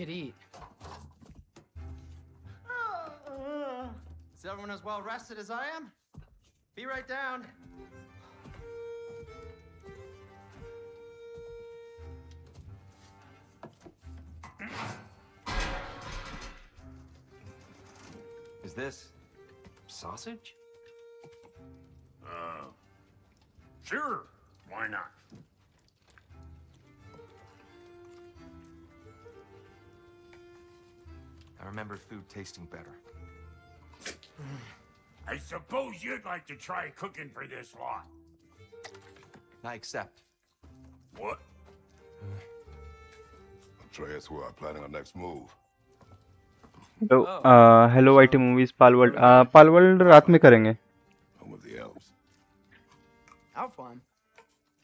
could eat. Is everyone as well rested as I am? Be right down. Is this sausage? Sure. Why not? I remember food tasting better. I suppose you'd like to try cooking for this lot. I accept. What? Atreus, we are planning our next move. Hello hello IT movies Palworld Palworld रात में करेंगे I'm with the elves. Alphon?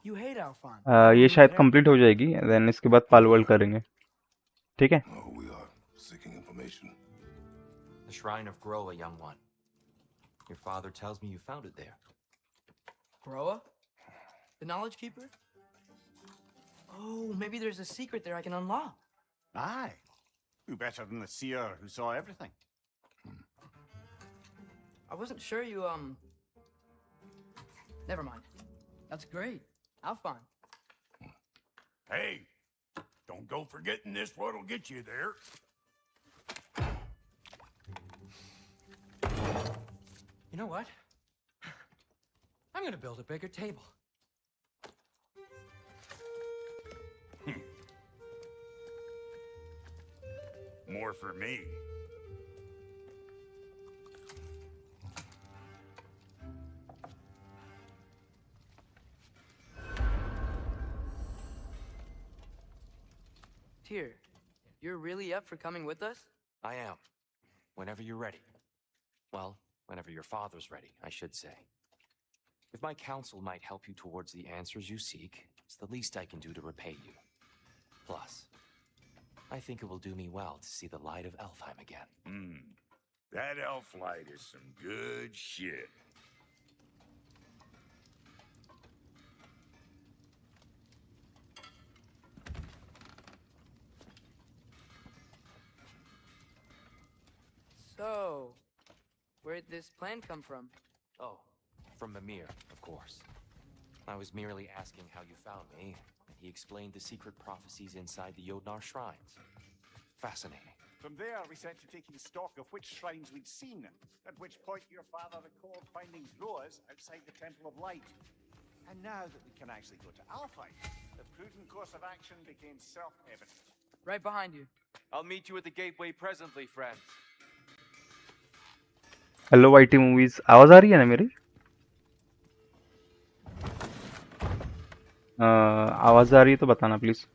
You hate Alphon. ये शायद complete हो जाएगी then इसके बाद Palworld करेंगे ठीक है Oh, we are seeking information. The shrine of Groa, young one. Your father tells me you found it there. Groa? The Knowledge Keeper? Oh, maybe there's a secret there I can unlock. Aye. Who better than the seer who saw everything? I wasn't sure you, Never mind. That's great. Alphon. Hey, don't go forgetting this what'll get you there. You know what? I'm gonna build a bigger table. More for me. Tyr, you're really up for coming with us? I am. Whenever you're ready. Well, whenever your father's ready, I should say. If my counsel might help you towards the answers you seek, it's the least I can do to repay you. Plus, I think it will do me well to see the light of Elfheim again. That elf light is some good shit. So, where'd this plan come from? Oh, from Mimir, of course. I was merely asking how you found me, and he explained the secret prophecies inside the Jotnar shrines. Fascinating. From there, we set to taking stock of which shrines we'd seen, at which point your father recalled finding Groas outside the Temple of Light. And now that we can actually go to Alfheim, the prudent course of action became self-evident. Right behind you. I'll meet you at the gateway presently, friends. Hello IT movies आवाज आ रही है ना मेरी आवाज आ रही है तो बताना please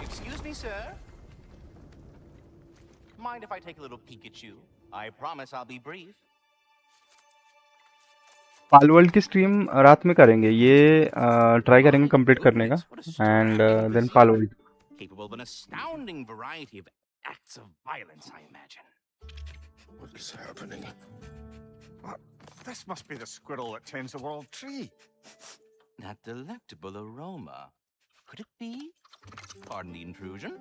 Excuse me, sir. Mind if I take a little peek at you? I promise I'll be brief. Palworld की स्ट्रीम रात में करेंगे ये ट्राई करेंगे कंप्लीट करने का and then Palworld Capable of an astounding variety of acts of violence, I imagine. What is happening? This must be the squirrel that tends the world tree. That delectable aroma. Could it be? Pardon the intrusion.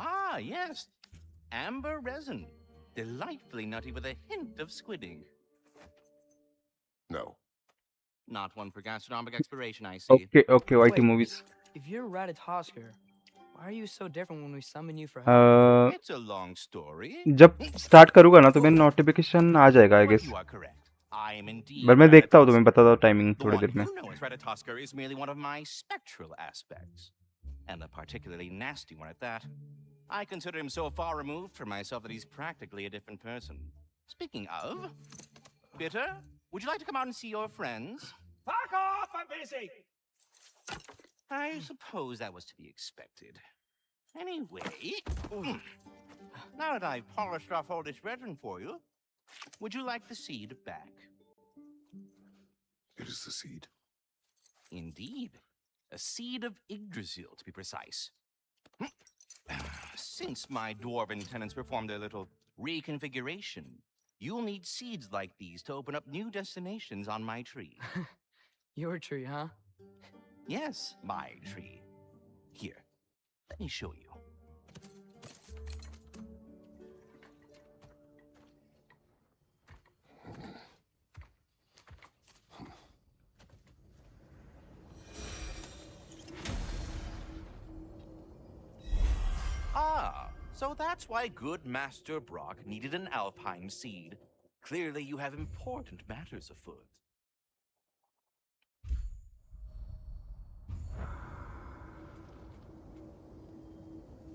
Ah, yes. Amber resin. Delightfully nutty with a hint of squidding. No. Not one for gastronomic exploration, I see. Okay IT movies If you're Ratatosker, why are you so different when we summon you for help? It's a long story. जब start करूंगा ना तो मेरा notification आ जाएगा I But guess you are correct. I am indeed. पर मैं देखता हूँ तो मैं बताता हूँ टाइमिंग The थोड़ी one देर में you know as Ratatosker is merely one of my spectral aspects, and a particularly nasty one at that. I consider him so far removed from myself that he's practically a different person. Speaking of, Bitter, would you like to come out and see your friends? Fuck off! I'm busy! I suppose that was to be expected. Anyway, now that I've polished off all this resin for you, would you like the seed back? It is the seed. Indeed. A seed of Yggdrasil, to be precise. Since my dwarven tenants performed their little reconfiguration. You'll need seeds like these to open up new destinations on my tree. Your tree, huh? Yes, my tree. Here, let me show you. Ah, so that's why good Master Brock needed an Alpine seed. Clearly you have important matters afoot.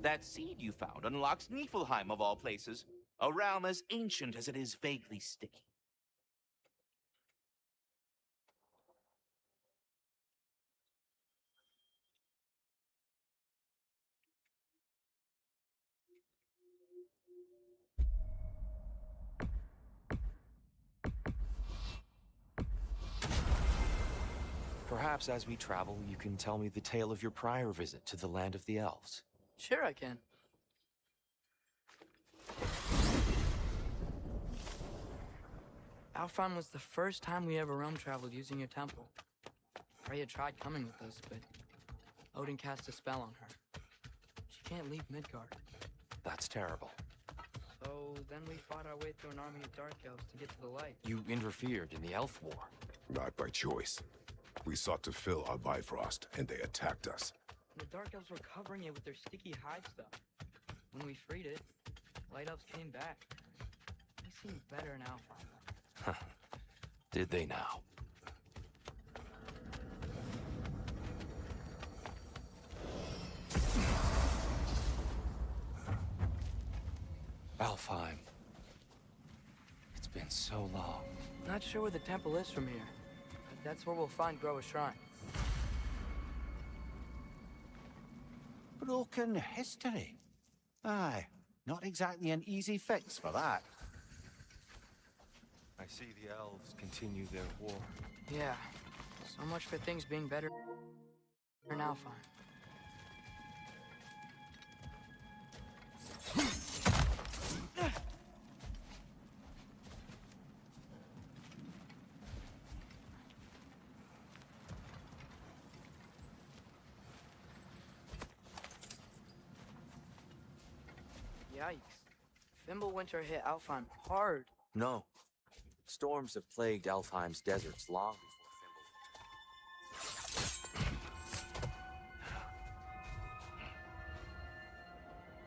That seed you found unlocks Niflheim of all places, a realm as ancient as it is vaguely sticky. Perhaps as we travel, you can tell me the tale of your prior visit to the land of the elves. Sure I can. Alfheim was the first time we ever realm traveled using your temple. Freya tried coming with us, but Odin cast a spell on her. She can't leave Midgard. That's terrible. So then we fought our way through an army of dark elves to get to the light. You interfered in the elf war. Not by choice. We sought to fill our Bifrost, and they attacked us. The dark elves were covering it with their sticky hide stuff. When we freed it, light elves came back. They seemed better in Alfheim. Did they now? Alfheim. It's been so long. Not sure where the temple is from here, but that's where we'll find Groa's shrine. Broken history. Aye, not exactly an easy fix for that. I see the elves continue their war. Yeah, so much for things being better in Alfheim. Yikes. Fimbulwinter hit Alfheim hard. No. Storms have plagued Alfheim's deserts long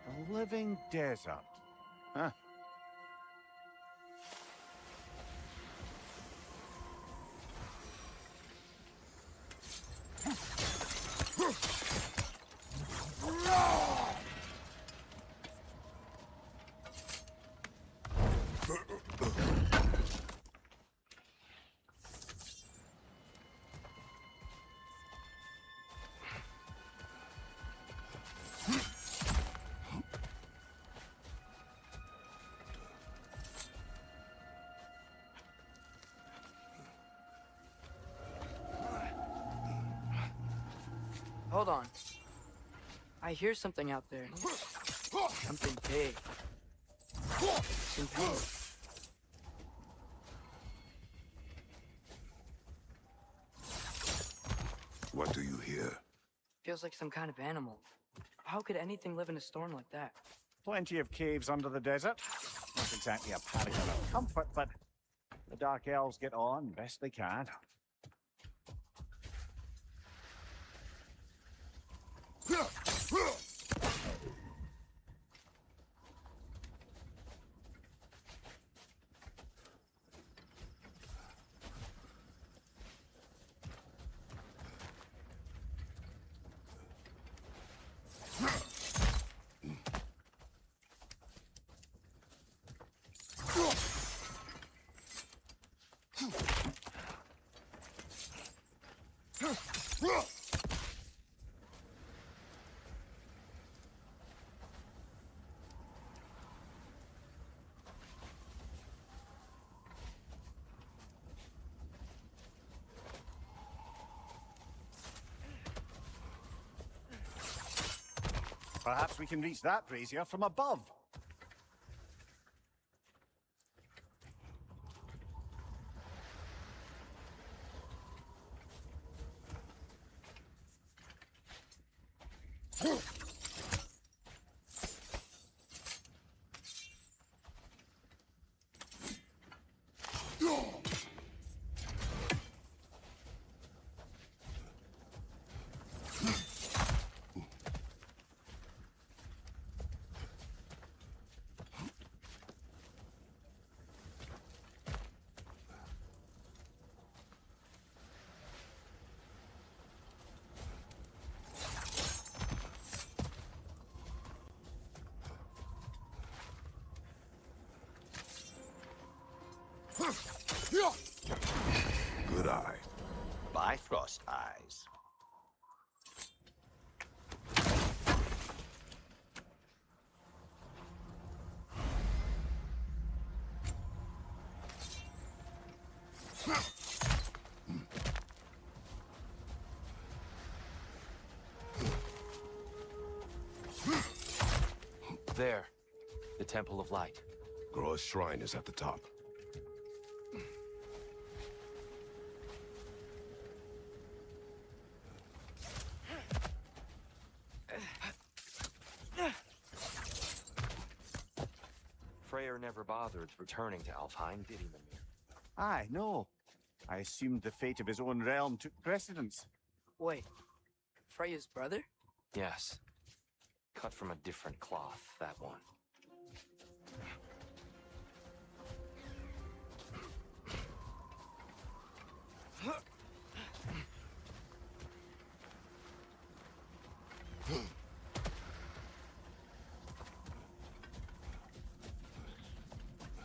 A living desert. Huh. Hold on. I hear something out there. Something big. It's in pain. What do you hear? Feels like some kind of animal. How could anything live in a storm like that? Plenty of caves under the desert. Not exactly a paragon of comfort, but the Dark Elves get on best they can. Perhaps we can reach that brazier from above. Good eye. Bifrost eyes. There. The Temple of Light. Groa's shrine is at the top. Freyr never bothered returning to Alfheim, did he, Mimir? Aye, no. I assumed the fate of his own realm took precedence. Wait, Freya's brother? Yes. Cut from a different cloth, that one.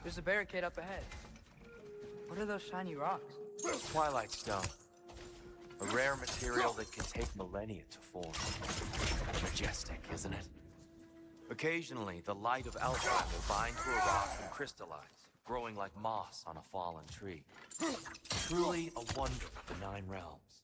There's a barricade up ahead. What are those shiny rocks? Twilight Stone. A rare material that can take millennia to form. Majestic, isn't it? Occasionally, the light of Alfheim will bind to a rock and crystallize, growing like moss on a fallen tree. Truly a wonder of the Nine Realms.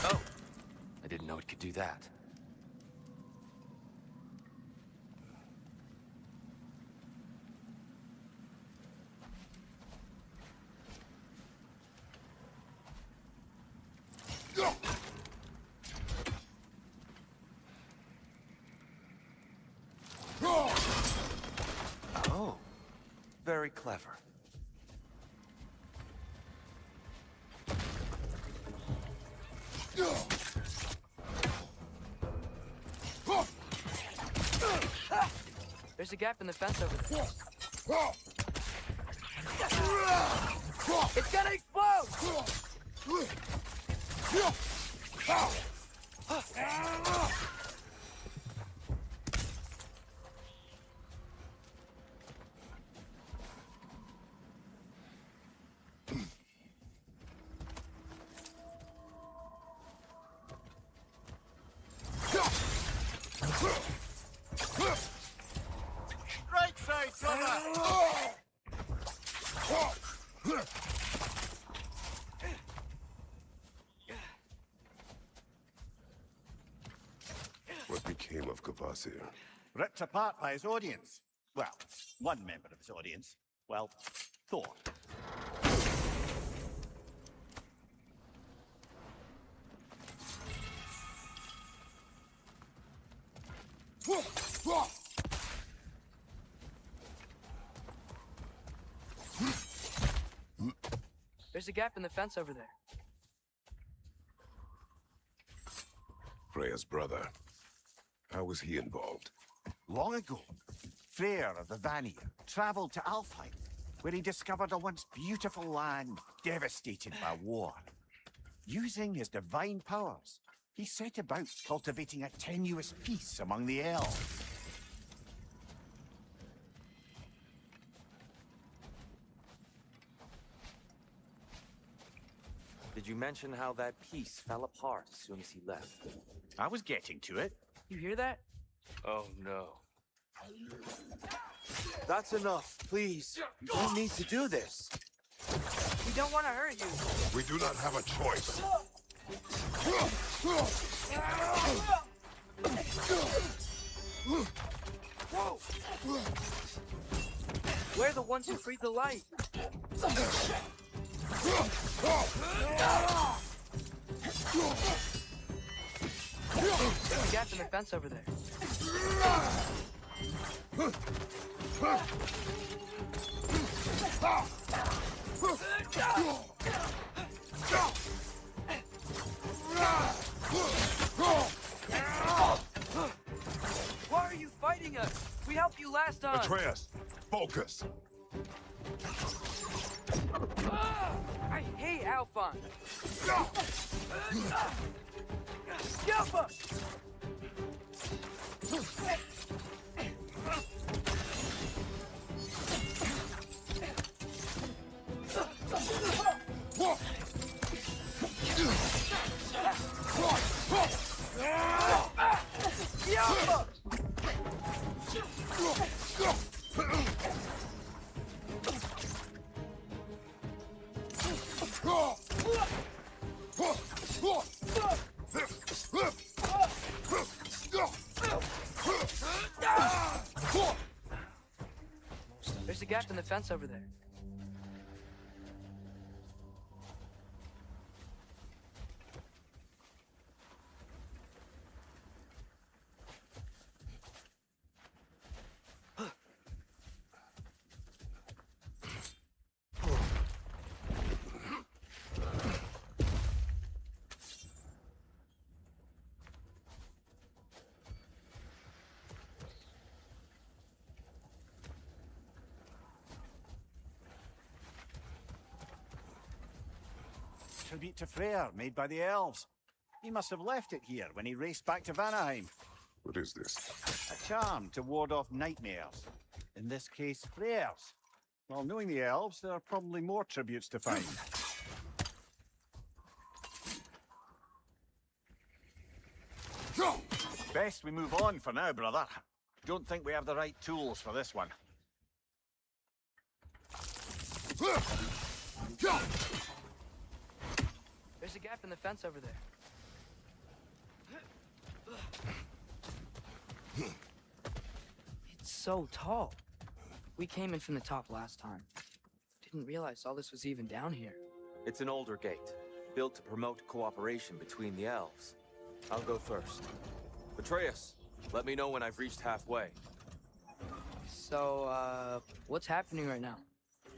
Oh, I didn't know it could do that. Oh, very clever. There's a gap in the fence over there. It's gonna explode! Right side, brother! What became of Kvasir? Ripped apart by his audience. Well, one member of his audience. Well, Thor. There's a gap in the fence over there. Freya's brother. How was he involved? Long ago, Freyr of the Vanir traveled to Alfheim, where he discovered a once beautiful land devastated by war. Using his divine powers, he set about cultivating a tenuous peace among the elves. Did you mention how that piece fell apart as soon as he left? I was getting to it. You hear that? Oh no. That's enough, please. You don't need to do this. We don't want to hurt you. We do not have a choice. Whoa! We're the ones who freed the light. There's a gap in the fence over there. Why are you fighting us? We helped you last time. Atreus, focus. I hate Alphon. There's a gap in the fence over there. Tribute to Freyr, made by the elves. He must have left it here when he raced back to Vanaheim. What is this? A charm to ward off nightmares. In this case, Freyr's. Well, knowing the elves, there are probably more tributes to find. Best we move on for now, brother. Don't think we have the right tools for this one. There's a gap in the fence over there. It's so tall. We came in from the top last time. Didn't realize all this was even down here. It's an older gate, built to promote cooperation between the elves. I'll go first. Atreus, let me know when I've reached halfway. So, what's happening right now?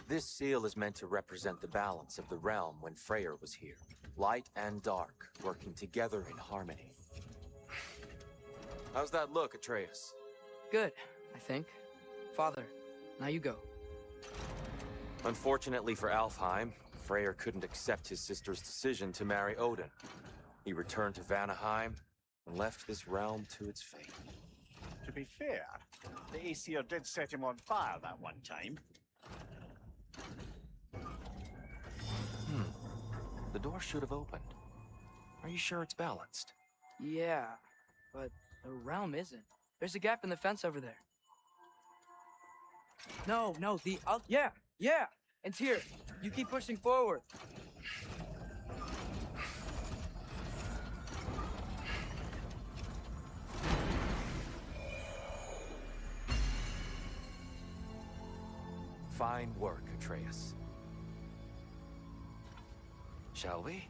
This seal is meant to represent the balance of the realm when Freyr was here. Light and dark, working together in harmony. How's that look, Atreus? Good, I think. Father, now you go. Unfortunately for Alfheim, Freyr couldn't accept his sister's decision to marry Odin. He returned to Vanaheim and left this realm to its fate. To be fair, the Aesir did set him on fire that one time. The door should have opened. Are you sure it's balanced? Yeah, but the realm isn't. There's a gap in the fence over there. No, yeah, it's here. You keep pushing forward. Fine work, Atreus. Shall we?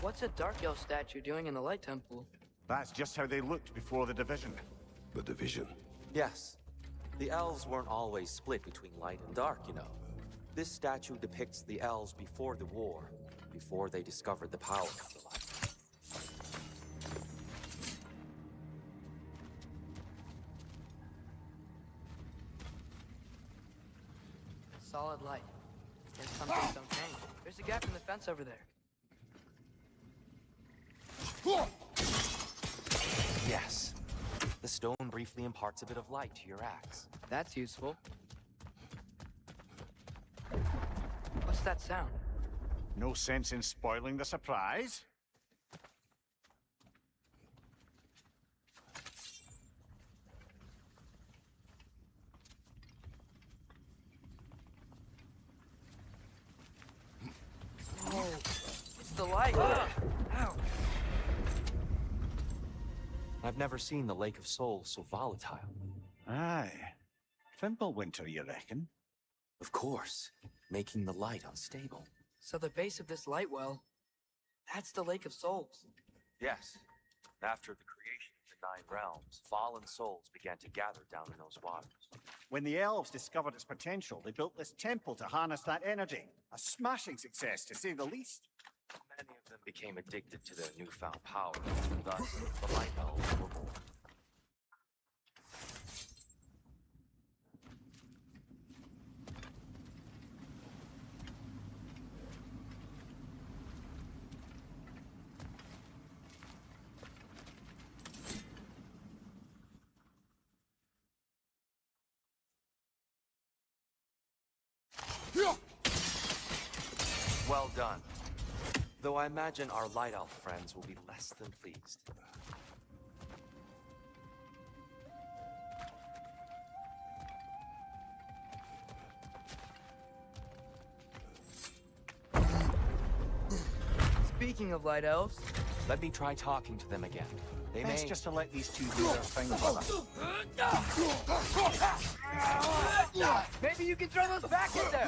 What's a Dark Elf statue doing in the Light Temple? That's just how they looked before the division. The division. Yes. The elves weren't always split between light and dark, you know. This statue depicts the elves before the war, before they discovered the power of the light. Solid light. Guess some things don't change. There's a gap in the fence over there. Yes. The stone briefly imparts a bit of light to your axe. That's useful. What's that sound? No sense in spoiling the surprise. Oh, it's the light. Ow. I've never seen the Lake of Souls so volatile. Aye. Fimbulwinter, you reckon? Of course, making the light unstable. So the base of this light well, that's the Lake of Souls. Yes. After the creation of the 9 realms, fallen souls began to gather down in those waters. When the elves discovered its potential, they built this temple to harness that energy. A smashing success, to say the least. Many of them became addicted to their newfound power. Thus, the Light Elves were born. Well done. Though I imagine our Light Elf friends will be less than pleased. Speaking of light elves, Let me try talking to them again. They Best may... just to let these two do their thing, brother. maybe you can throw those back in there.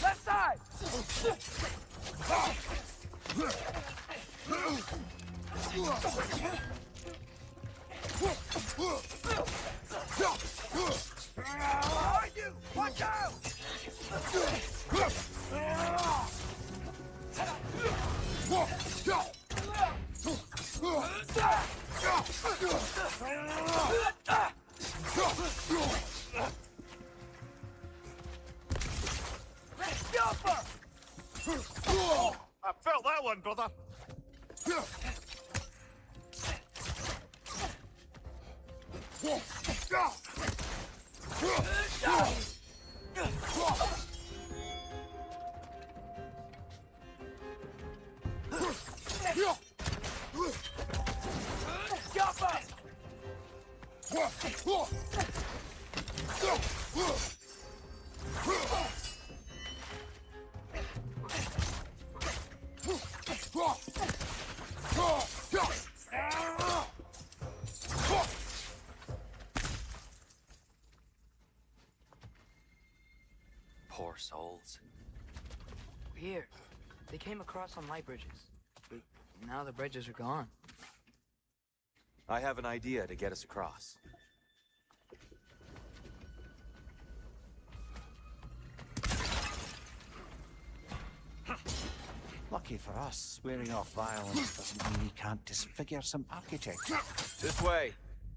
Left side. Behind you! Watch out! I felt that one, brother. Poor souls. Here, they came across on light bridges, but now the bridges are gone. I have an idea to get us across. Lucky for us, swearing off violence doesn't mean you can't disfigure some architecture. This way.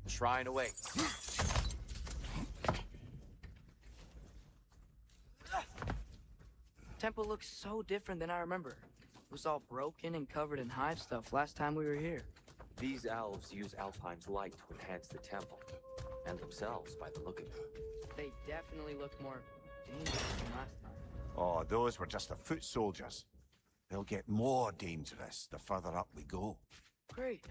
The shrine awaits. Temple looks so different than I remember. It was all broken and covered in hive stuff last time we were here. These elves use Alfheim's light to enhance the temple, and themselves by the look of it. They definitely look more dangerous than last time. Oh, those were just the foot soldiers. They'll get more dangerous the further up we go. Great.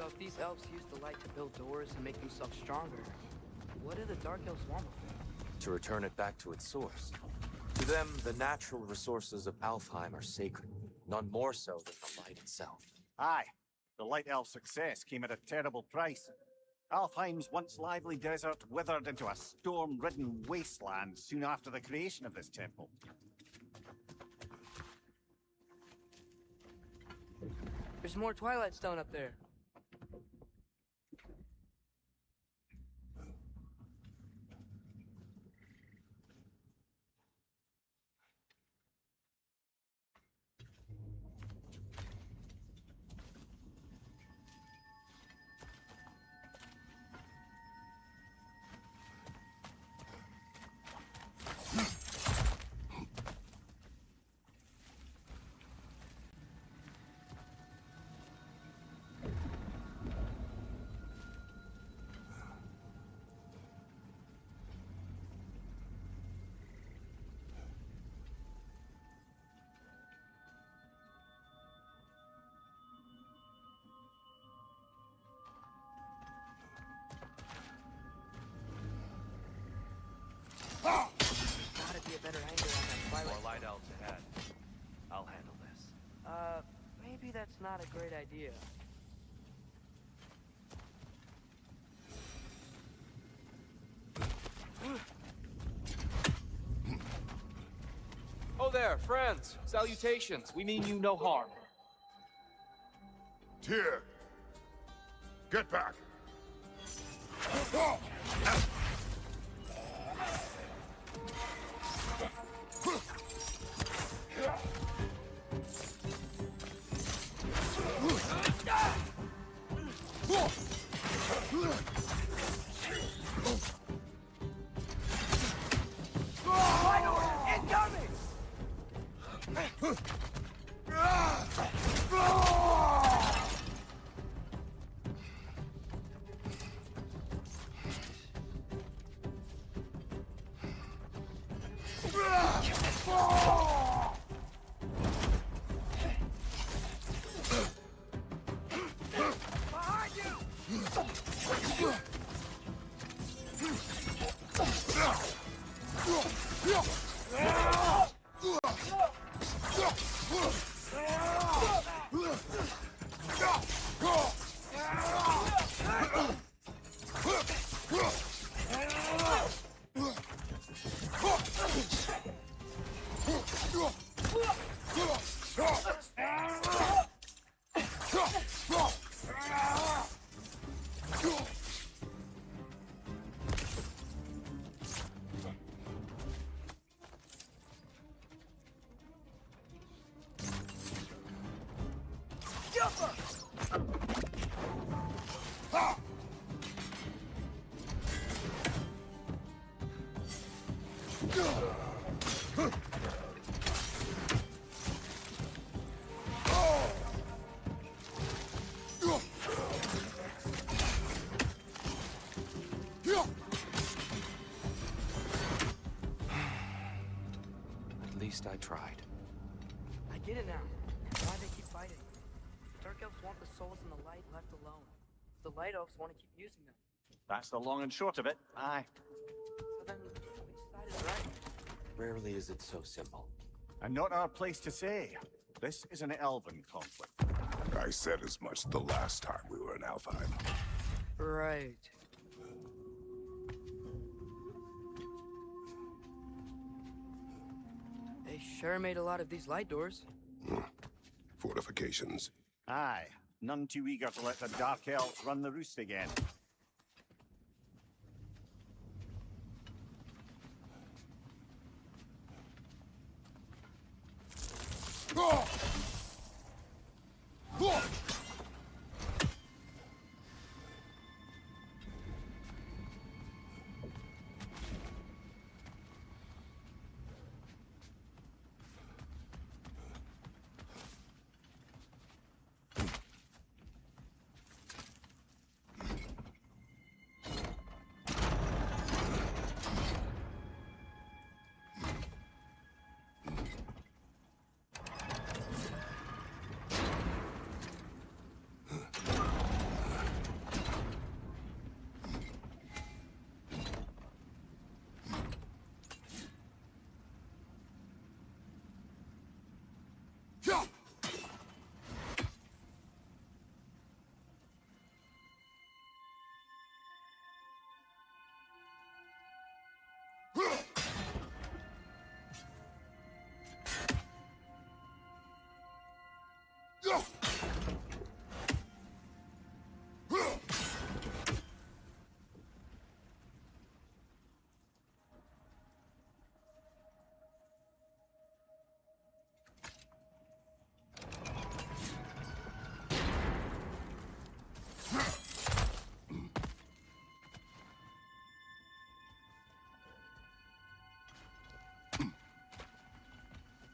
So if these elves use the light to build doors and make themselves stronger, what do the Dark Elves want with it? To return it back to its source. To them, the natural resources of Alfheim are sacred, none more so than the light itself. Aye, the Light Elf success came at a terrible price. Alfheim's once lively desert withered into a storm-ridden wasteland soon after the creation of this temple. There's more Twilight Stone up there. Twilight. More light elves ahead. I'll handle this. Maybe that's not a great idea. Oh there, friends. Salutations. We mean you no harm. Tyr! Get back! At least I tried. I get it now. Why they keep fighting. Dark elves want the souls in the light left alone. The light elves want to keep using them. That's the long and short of it. Aye. So then, which side is right? Rarely is it so simple. And not our place to say. This is an elven conflict. I said as much the last time we were in Alfheim. Right. They sure made a lot of these light doors. Fortifications. Aye. None too eager to let the Dark Elves run the roost again.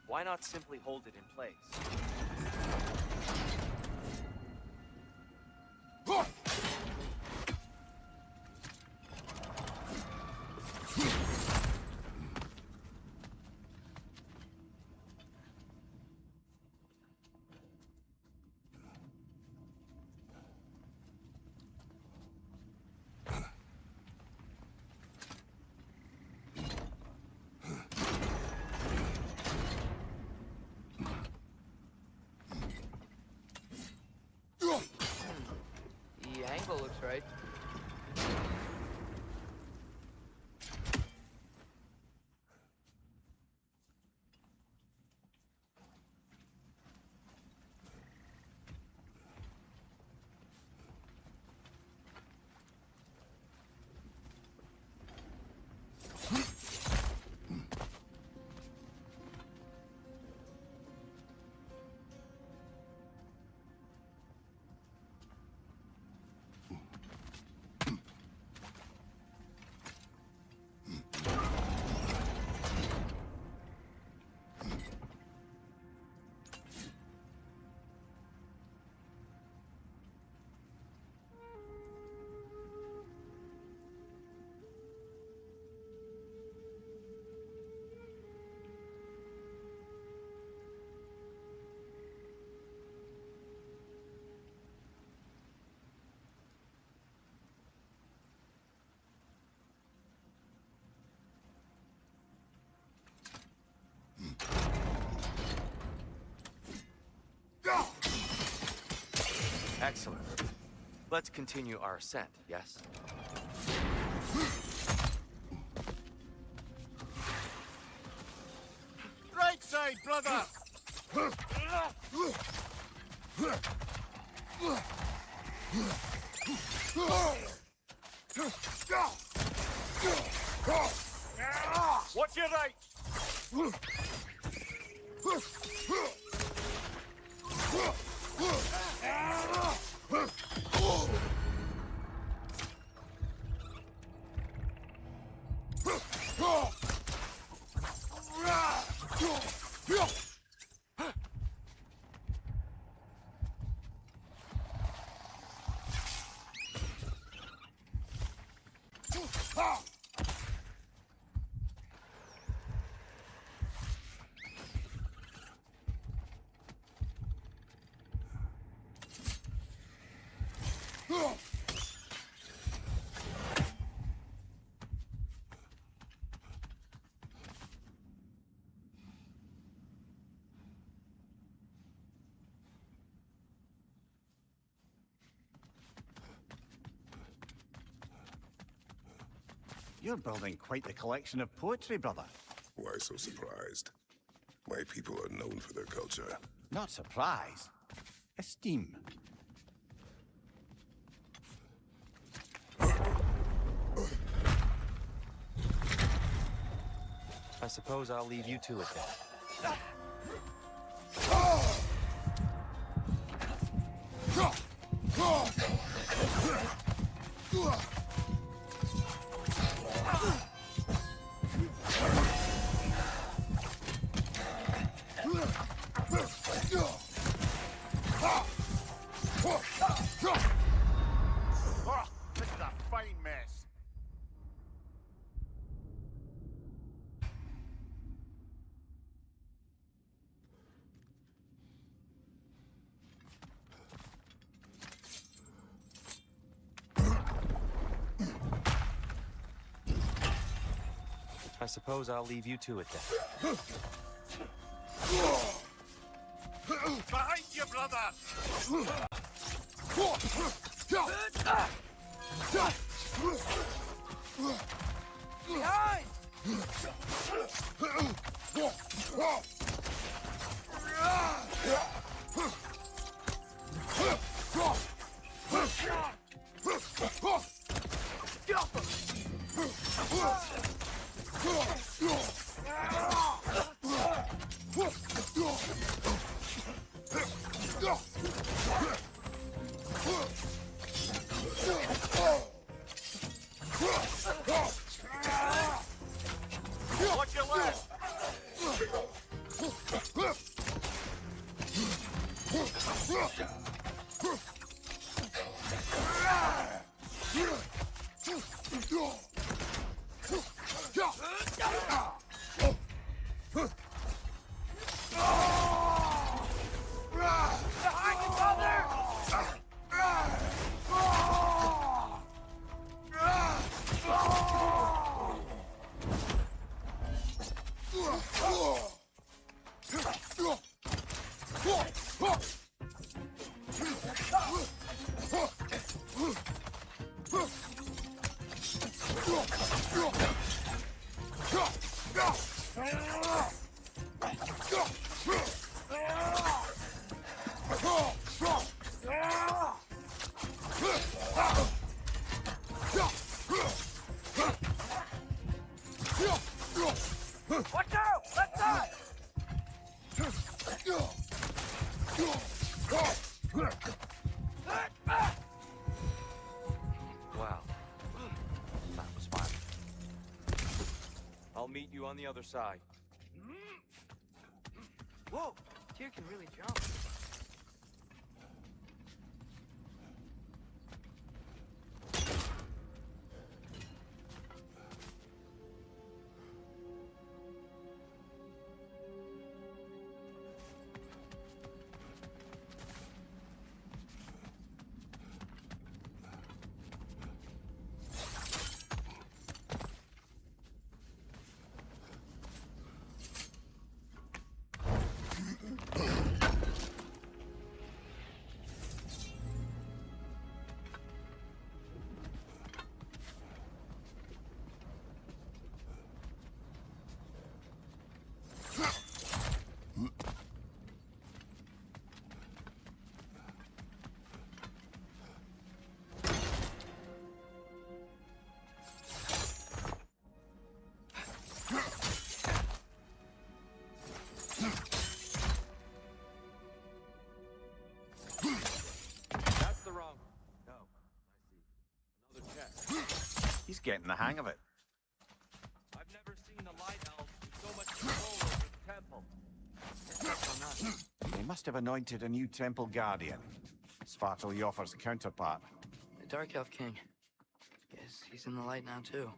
Why not simply hold it in place? right? Excellent. Let's continue our ascent, yes? Right side, brother! Watch your right! You're building quite the collection of poetry, brother. Why so surprised? My people are known for their culture. Not surprise. Esteem. I suppose I'll leave you to it then. This is a fine mess. I suppose I'll leave you to it then. Behind you, brother! Behind! Watch your left! Wow. That was fun. I'll meet you on the other side. Whoa! Tyr can really jump. That's the wrong. No. I see. Another chest. He's getting the hang of it. I've never seen a light elf with so much control over the temple. Oh, no. They must have anointed a new temple guardian. Svartalfjord's counterpart. The Dark Elf King. Guess he's in the light now, too.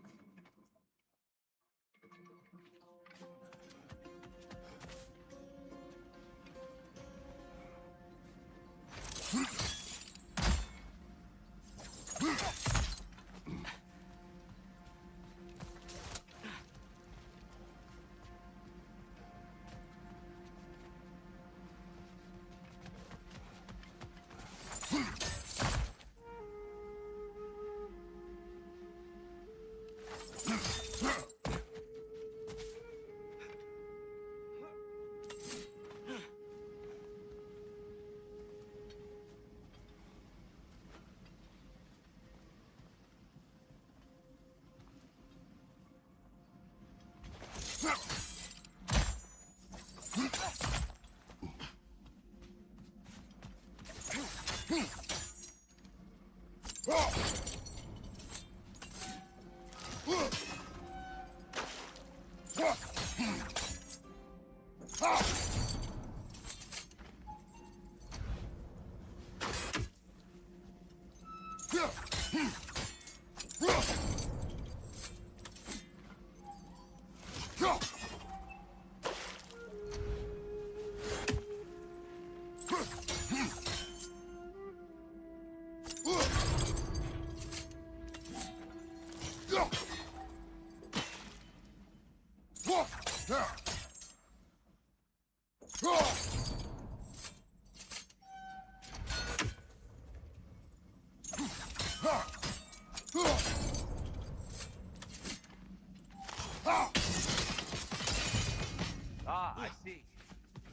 Ah, I see.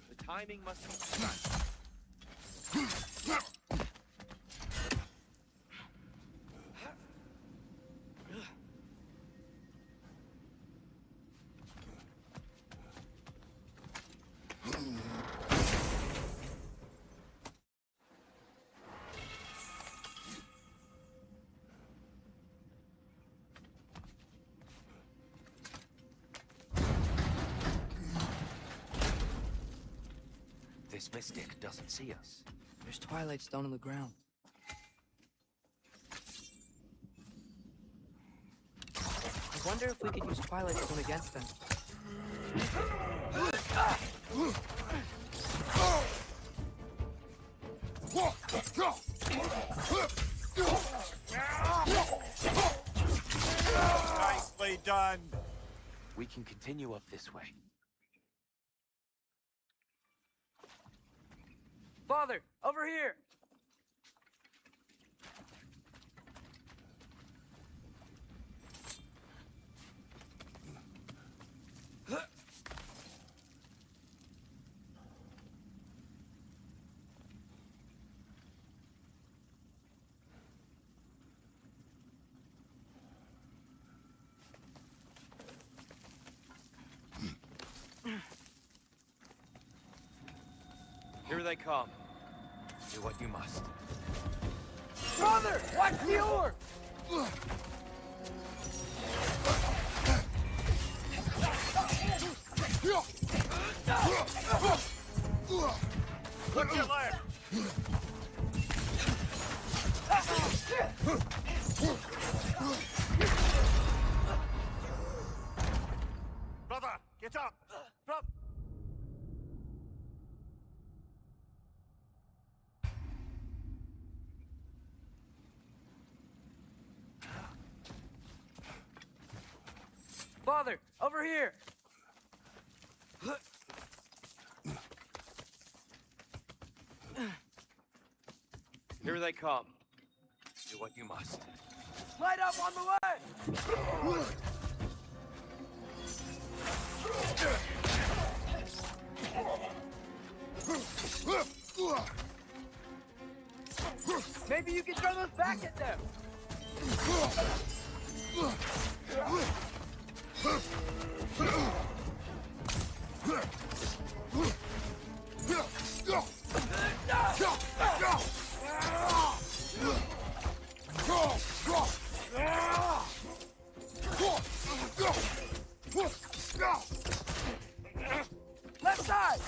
The timing must be precise. This mystic doesn't see us. There's Twilight Stone on the ground. I wonder if we could use Twilight Stone against them. Nicely done. We can continue up this way. Father, over here! Here they come. Do what you must. Brother, watch the orb! Look your left! Brother, get up! Brother! Father, over here! Here they come. Do what you must. Light up on the way! Maybe you can throw those back at them! Left side!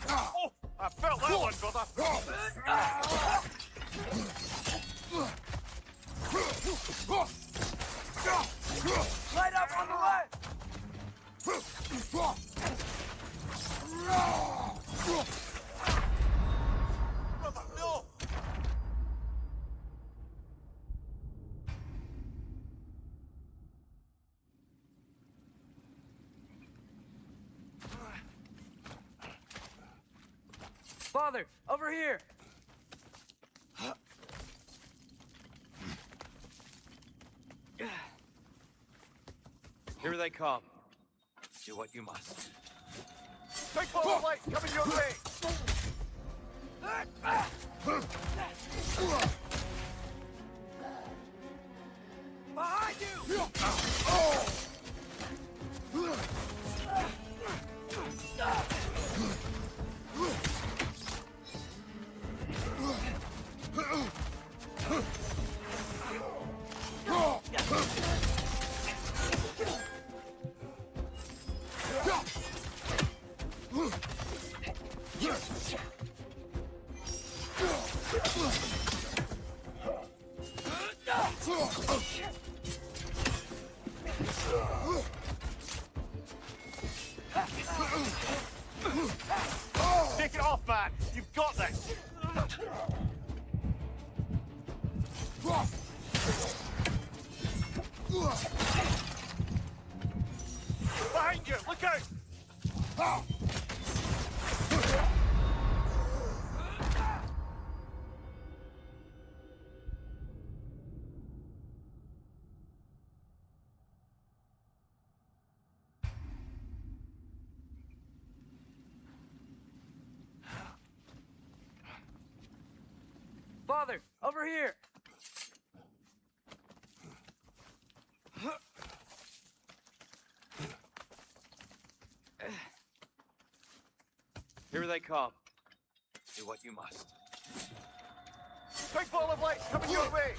Oh, I felt that one, brother! Light up on the way! Brother, no! Father, over here! Here they come. Do what you must. Big ball of light coming your way! Behind you! Take it off, man! You've got this! Behind you! Look out! Father, over here! Here they come. Do what you must. Big ball of light coming your way!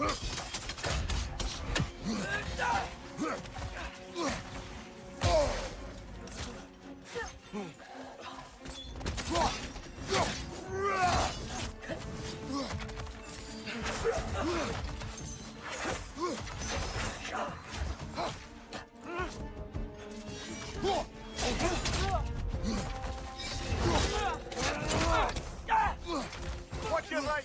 Watch your right!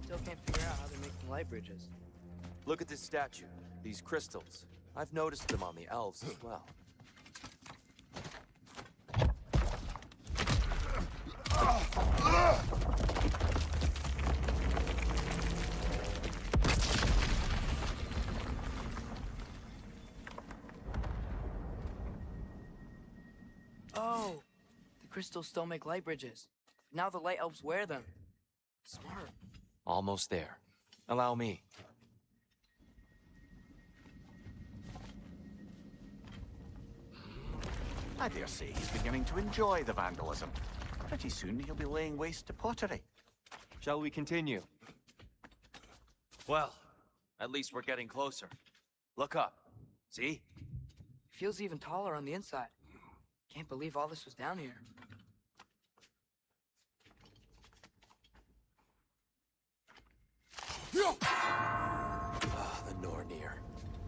Still can't figure out how they're making light bridges. Look at this statue, these crystals. I've noticed them on the elves as well. Oh, the crystals still make light bridges. Now the light elves wear them. Smart. Almost there. Allow me. I dare say he's beginning to enjoy the vandalism. Pretty soon he'll be laying waste to pottery. Shall we continue? Well, at least we're getting closer. Look up. See? Feels even taller on the inside. Can't believe all this was down here. Ah, the Nornir.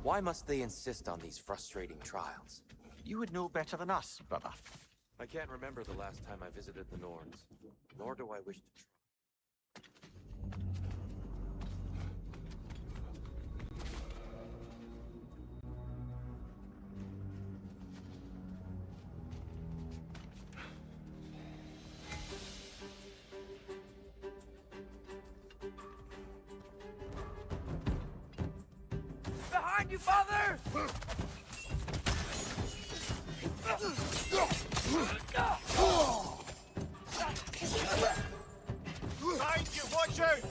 Why must they insist on these frustrating trials? You would know better than us, brother. I can't remember the last time I visited the Norns, nor do I wish to try. Behind you, father! Behind you, watch out!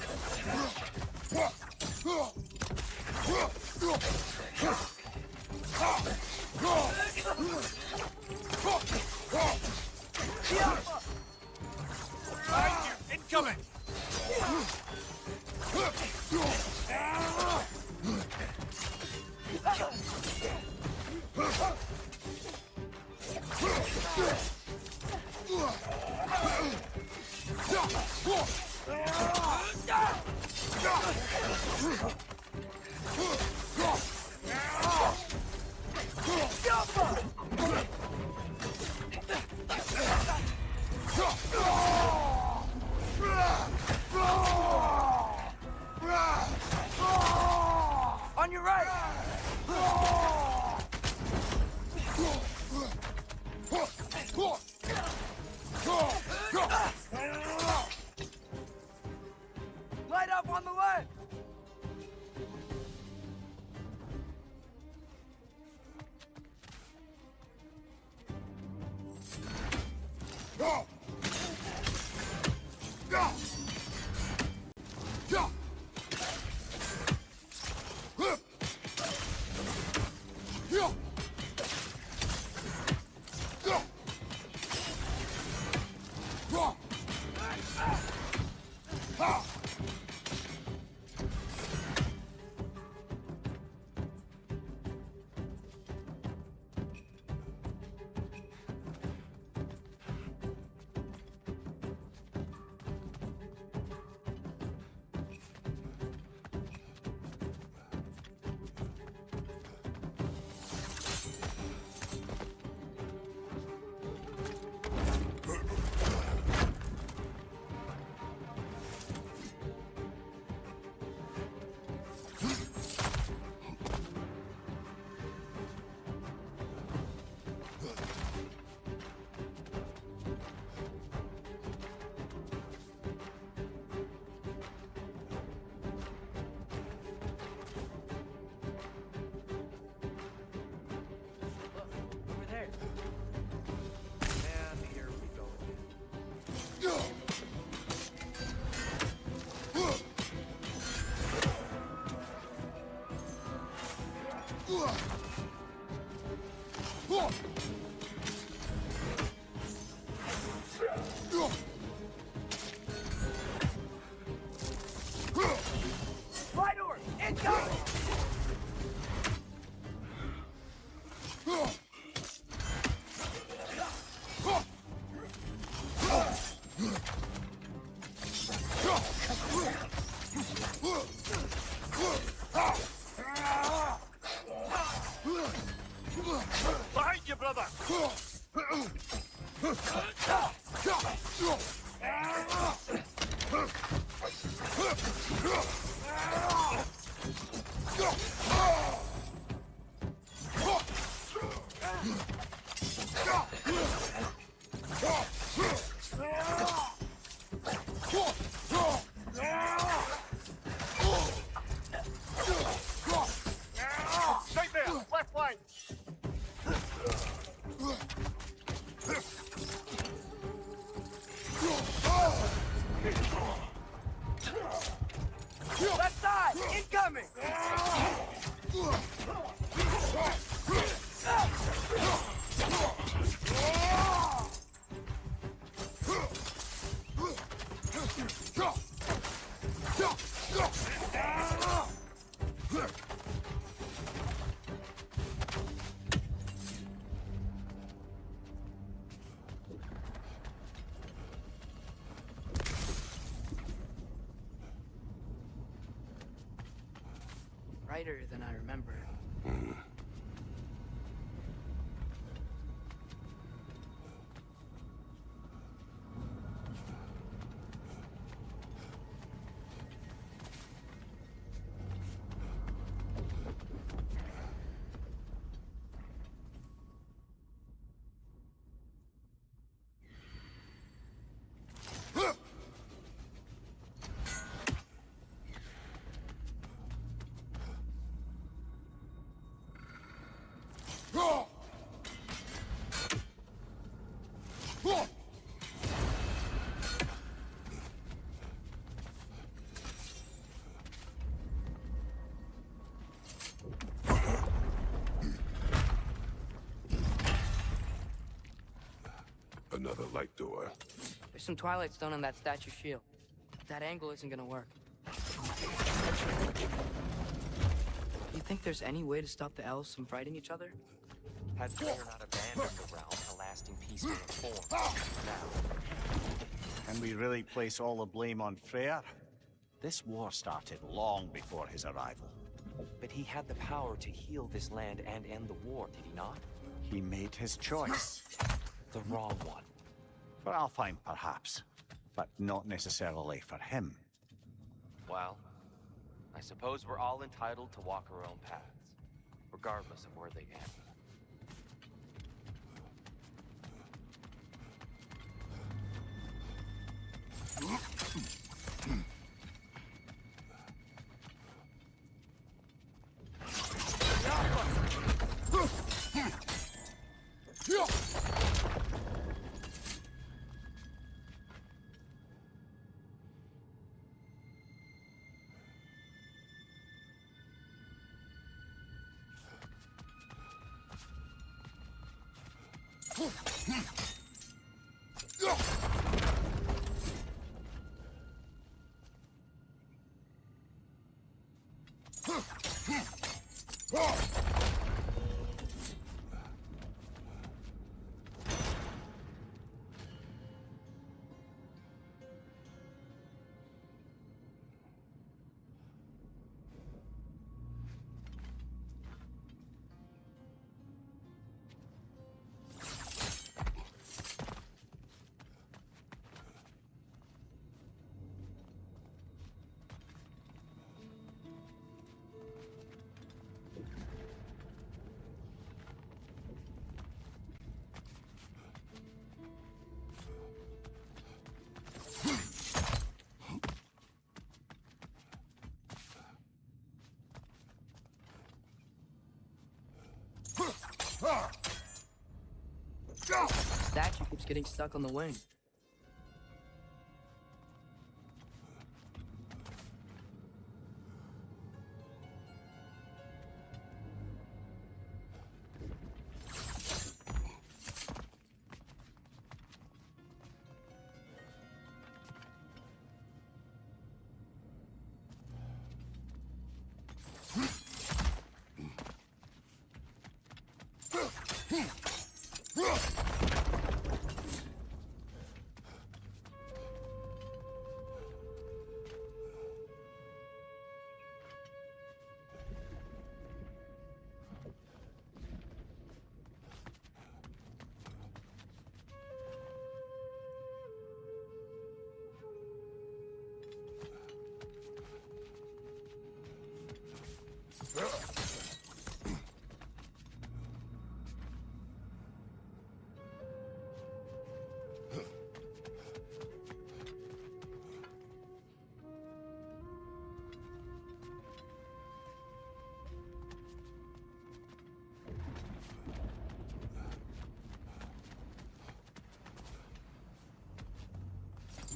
Behind you, incoming! On your right! Light up on the left! Over there. And here we go again. Right door! Incoming! Right there, left flank. Left side! Incoming! Brighter than I remember. Another light door. There's some Twilight Stone on that statue shield. That angle isn't gonna work. You think there's any way to stop the elves from fighting each other? Had Thor not abandoned the realm, a lasting peace would have formed. Now, Can we really place all the blame on Freyr? This war started long before his arrival. but he had the power to heal this land and end the war, did he not? He made his choice. The wrong one. For Alfheim, perhaps, but not necessarily for him. Well, I suppose we're all entitled to walk our own paths, regardless of where they end. The statue keeps getting stuck on the wing.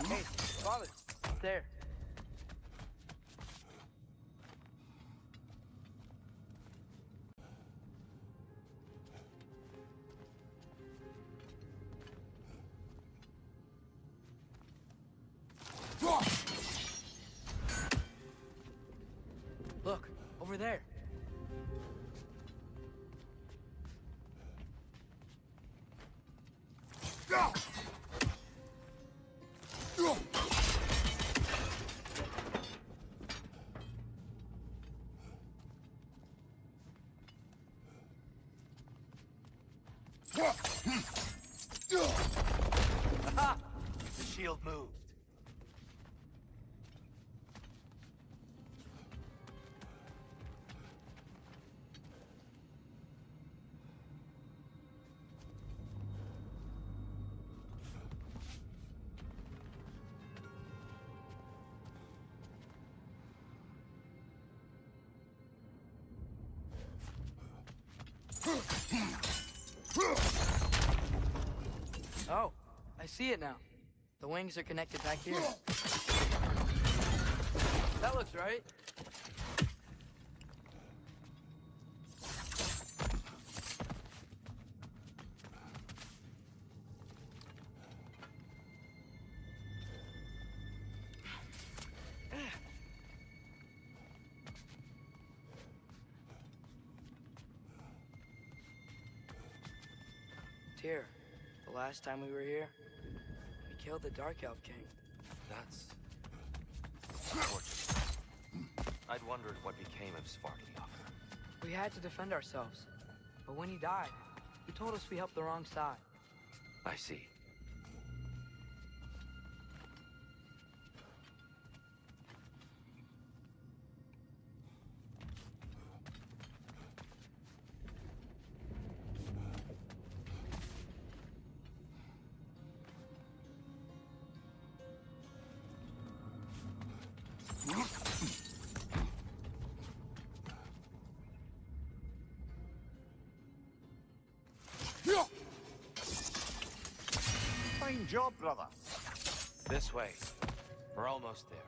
Hey, father, there. Look, over there. Aha! The shield moved. Oh, I see it now. The wings are connected back here. That looks right. Tyr, the last time we were here, we killed the Dark Elf King. That's unfortunate. I'd wondered what became of Svartalfheim. We had to defend ourselves. But when he died, he told us we helped the wrong side. I see. Fine job, brother. This way. We're almost there.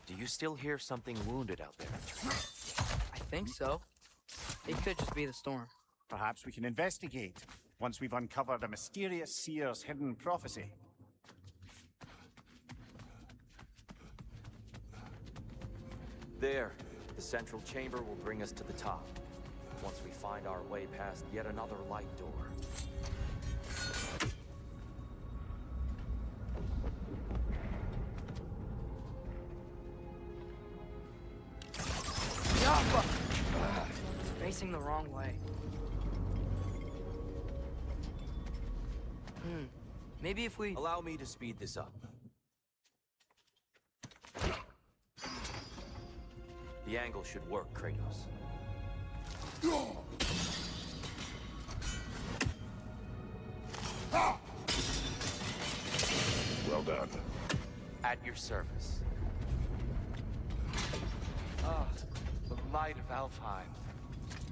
Do you still hear something wounded out there? I think so. It could just be the storm. Perhaps we can investigate once we've uncovered a mysterious seer's hidden prophecy. There. The central chamber will bring us to the top. Once we find our way past yet another light door. It's facing the wrong way. Maybe if we... Allow me to speed this up. The angle should work, Kratos. Well done. At your service. Ah, the light of Alfheim.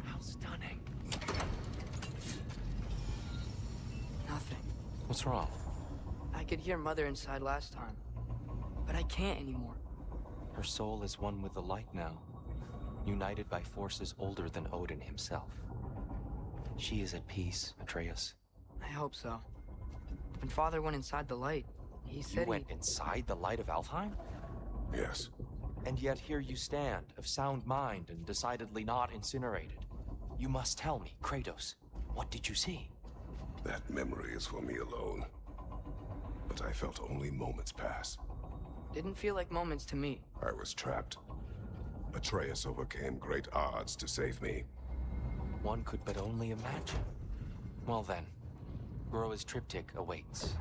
How stunning. Nothing. What's wrong? I could hear Mother inside last time. But I can't anymore. Her soul is one with the light now, united by forces older than Odin himself. She is at peace, Atreus. I hope so. When Father went inside the light, He You said went inside the light of Alfheim? Yes. And yet here you stand, of sound mind and decidedly not incinerated. You must tell me, Kratos, what did you see? That memory is for me alone. But I felt only moments pass. didn't feel like moments to me. I was trapped. Atreus overcame great odds to save me. One could but only imagine. Well then, Groa's triptych awaits.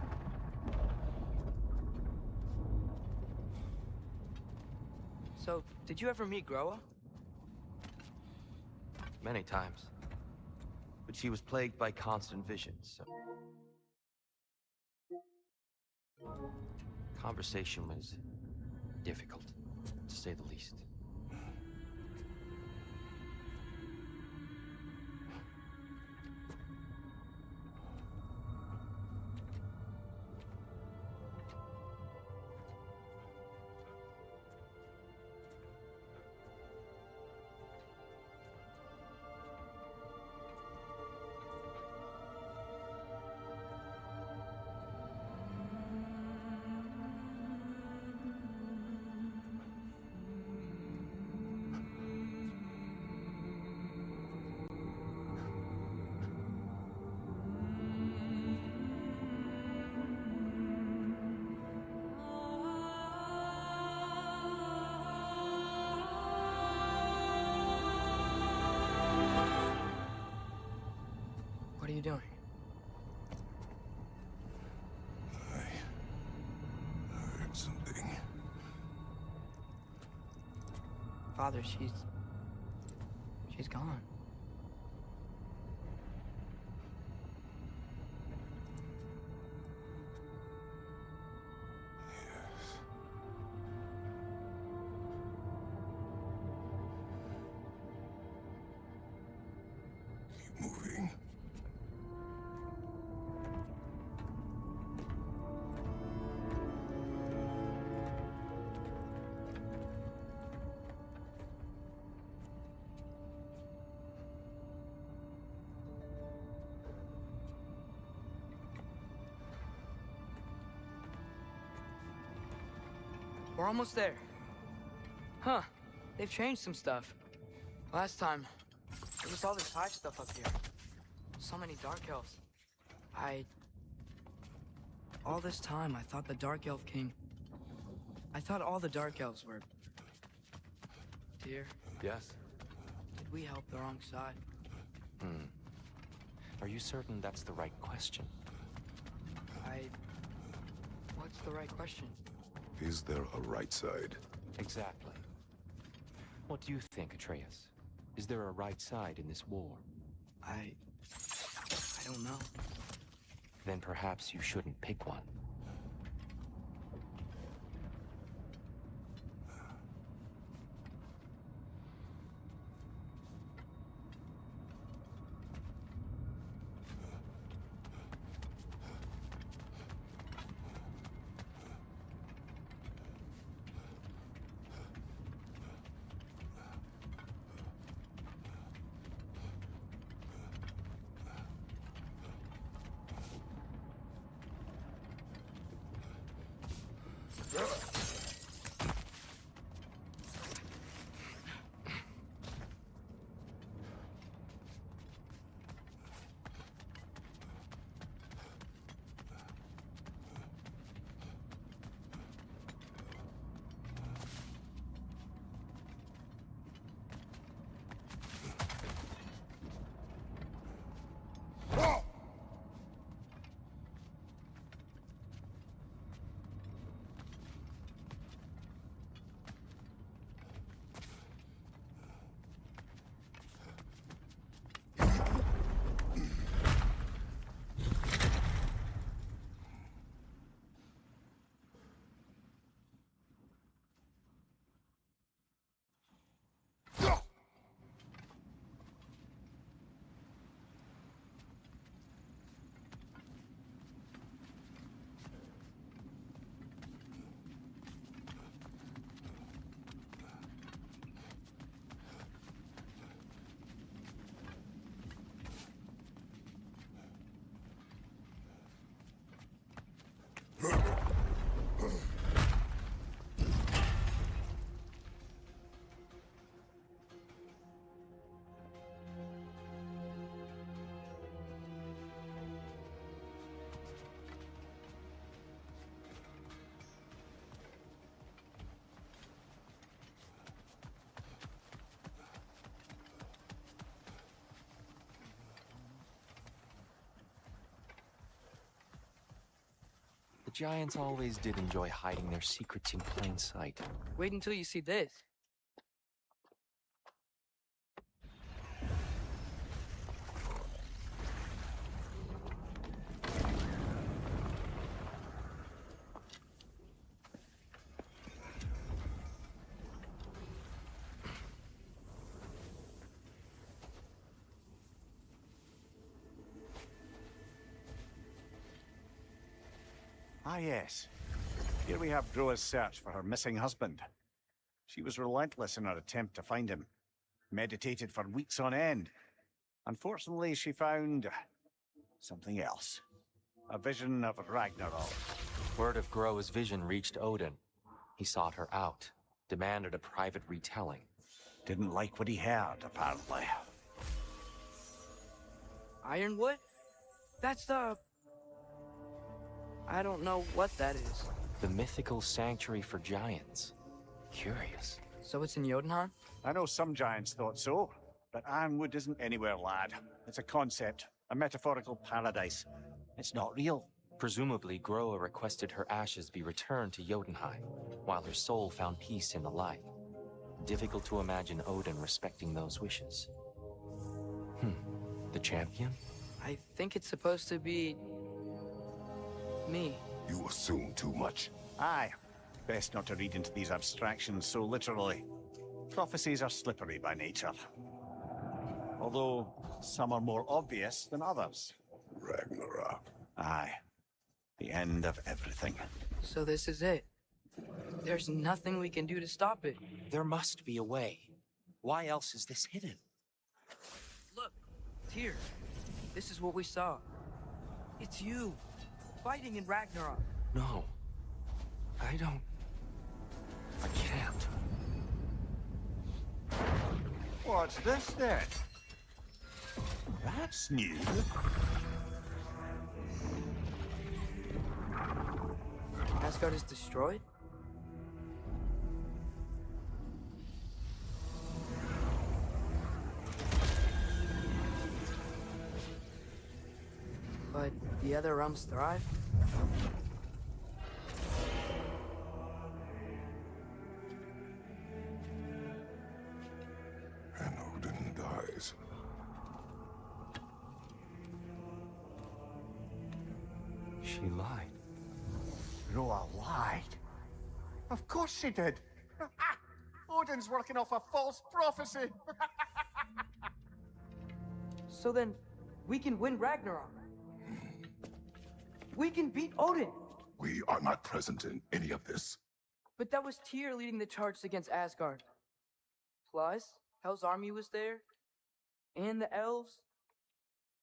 So, did you ever meet Groa? Many times. But she was plagued by constant visions, so... Conversation was difficult, to say the least. What are you doing? I heard something. Father, she's gone. Yes. Keep moving. We're almost there. Huh. They've changed some stuff. Last time, there was all this hive stuff up here. So many Dark Elves. All this time, I thought the Dark Elf King... I thought all the Dark Elves were... Dear, Yes? did we help the wrong side? Are you certain that's the right question? What's the right question? Is there a right side? Exactly. What do you think, Atreus? Is there a right side in this war? I don't know. Then perhaps you shouldn't pick one. giants always did enjoy hiding their secrets in plain sight. Wait until you see this. Ah, yes. Here we have Groa's search for her missing husband. She was relentless in her attempt to find him. Meditated for weeks on end. Unfortunately, she found something else. A vision of Ragnarok. Word of Groa's vision reached Odin. He sought her out, demanded a private retelling. Didn't like what he heard, apparently. Ironwood? That's the... I don't know what that is. The mythical sanctuary for giants. Curious. So it's in Jotunheim? I know some giants thought so, but Ironwood isn't anywhere, lad. It's a concept, a metaphorical paradise. It's not real. Presumably, Groa requested her ashes be returned to Jotunheim, while her soul found peace in the light. Difficult to imagine Odin respecting those wishes. The champion? I think it's supposed to be... me. You assume too much. Aye. Best not to read into these abstractions so literally. Prophecies are slippery by nature. Although, some are more obvious than others. Ragnarok. Aye. The end of everything. So this is it. There's nothing we can do to stop it. There must be a way. Why else is this hidden? Look, Tyr. This is what we saw. It's you, fighting in Ragnarok. No. I can't. What's this then? That's new. Asgard is destroyed? But the other realms thrive? And Odin dies. She lied. Groa lied. Of course she did. Odin's working off a false prophecy. So then, we can win Ragnarok. We can beat Odin. We are not present in any of this. But that was Tyr leading the charge against Asgard. Plus, Hell's army was there. And the elves.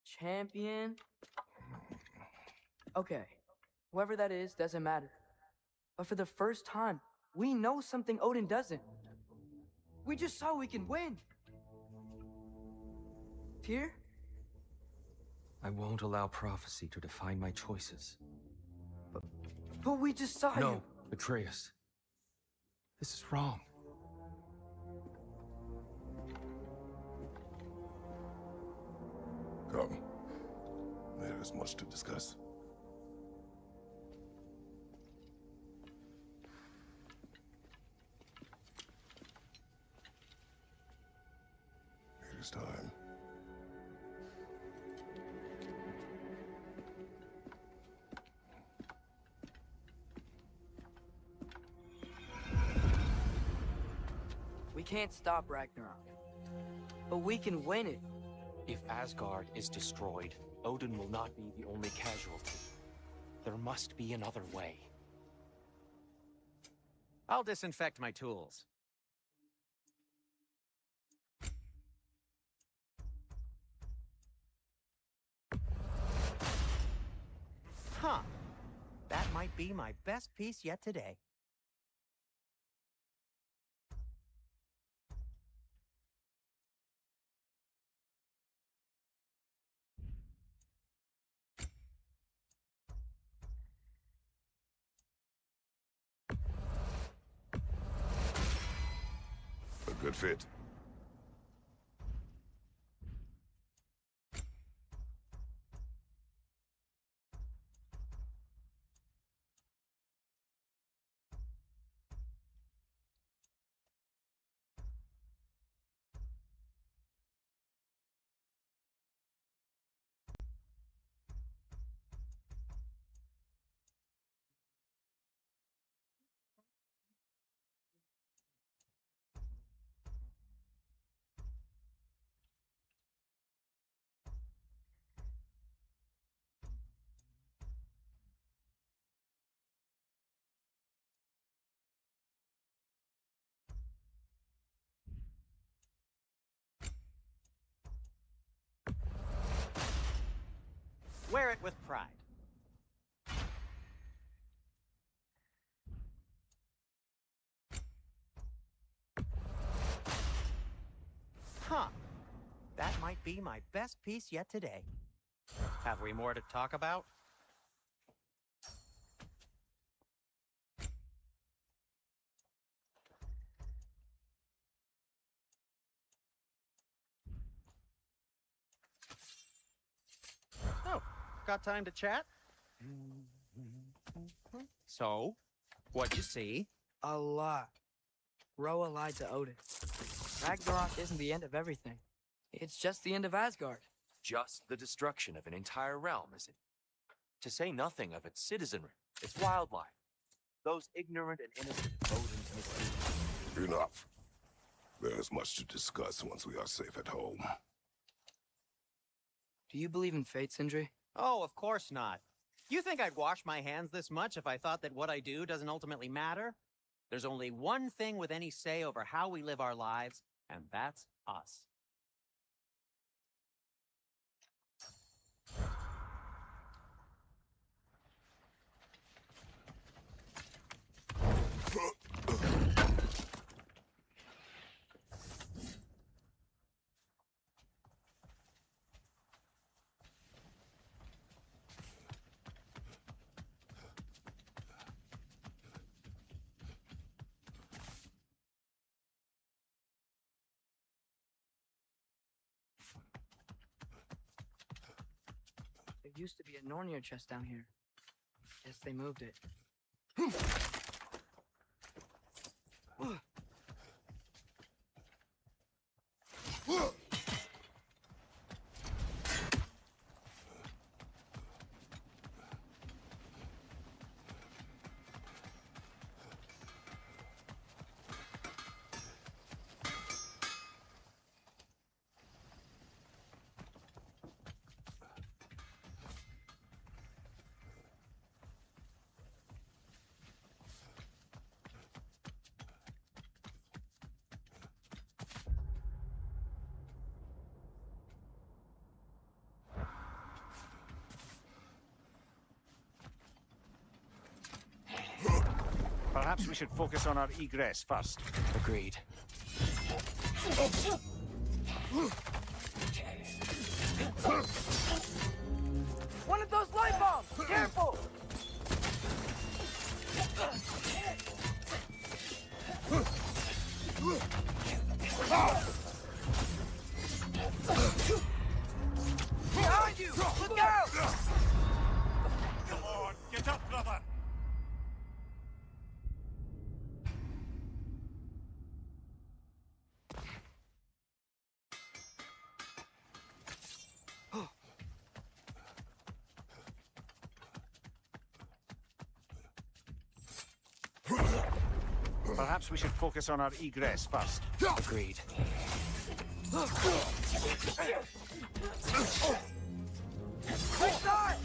Champion. Okay. Whoever that is doesn't matter. But for the first time, we know something Odin doesn't. We just saw we can win. Tyr? I won't allow prophecy to define my choices. But we just saw you. No, Atreus. This is wrong. Come. There is much to discuss. It is time. We can't stop Ragnarok. But we can win it. If Asgard is destroyed, Odin will not be the only casualty. There must be another way. I'll disinfect my tools. Huh. That might be my best piece yet today. A good fit. wear it with pride. Huh. That might be my best piece yet today. Have we more to talk about? Oh, got time to chat? So, what'd you see? A lot. Roa lied to Odin. Ragnarok isn't the end of everything. It's just the end of Asgard. Just the destruction of an entire realm, is it? To say nothing of its citizenry, its wildlife, those ignorant and innocent Odin's misdeeds. Enough. There is much to discuss once we are safe at home. Do you believe in fate, Sindri? Oh, of course not. You think I'd wash my hands this much if I thought that what I do doesn't ultimately matter? There's only one thing with any say over how we live our lives, and that's us. There used to be a Nornir chest down here. Guess they moved it. Perhaps we should focus on our egress first. Agreed. One of those light bombs! Careful! Behind you! Look out! Come on, get up, brother! Perhaps we should focus on our egress first. Agreed. Quick start!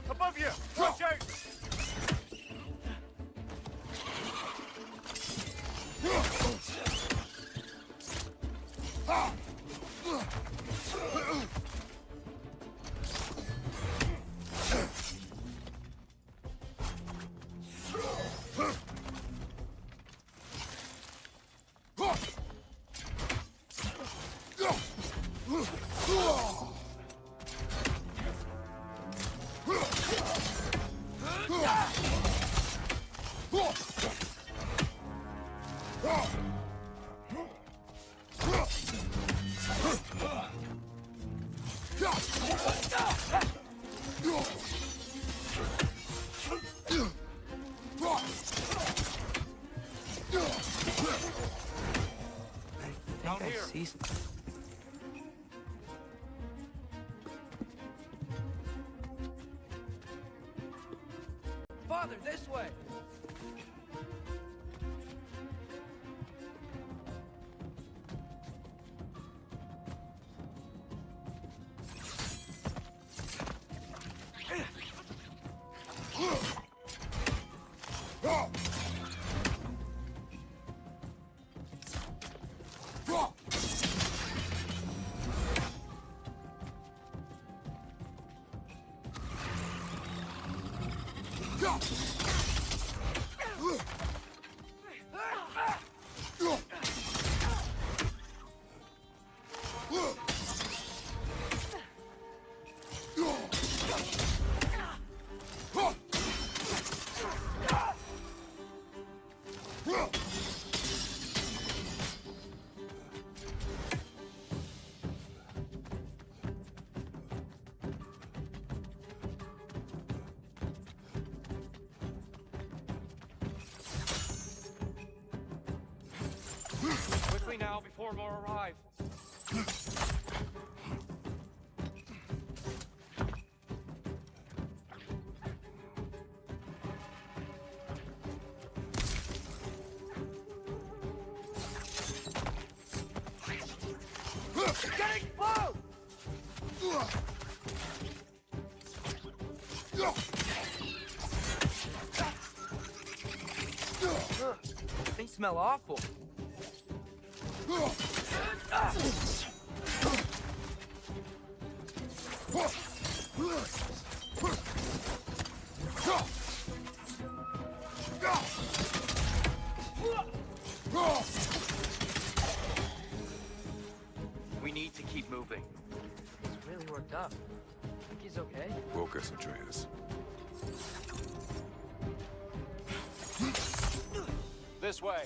Above you! Watch out! I think I see something. Father, this way! Quickly now, before more arrive. Getting close! They smell awful. We need to keep moving. He's really worked up. Think he's okay? Focus, Atreus. This way.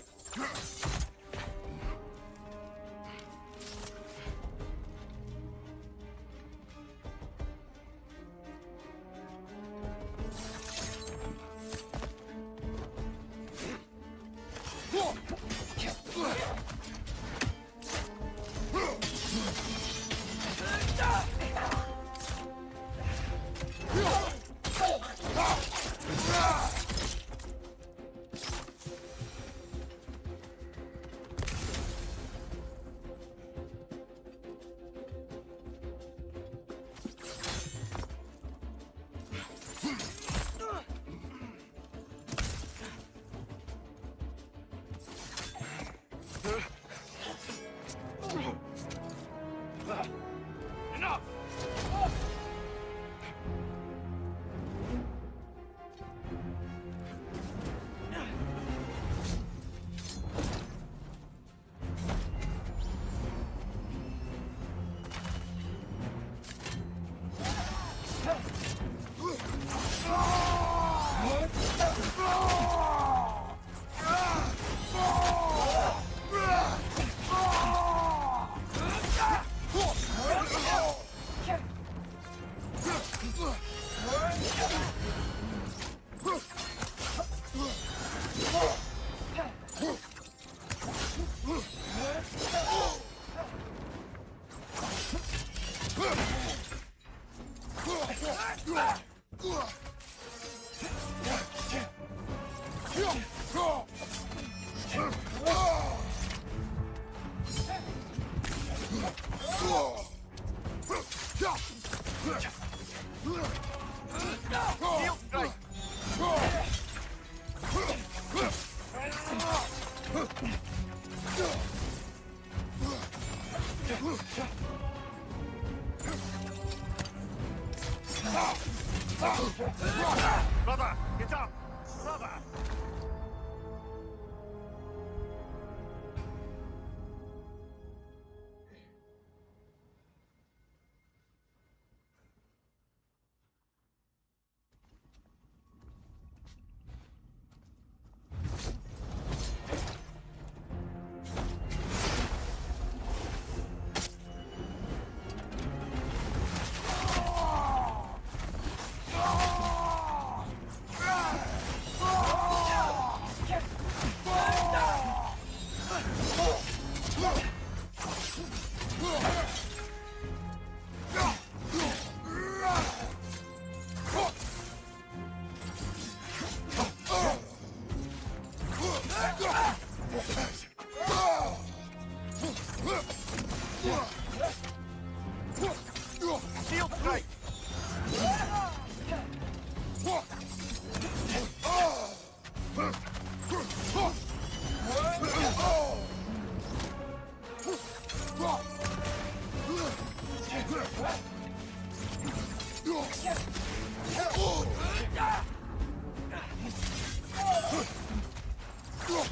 Brother,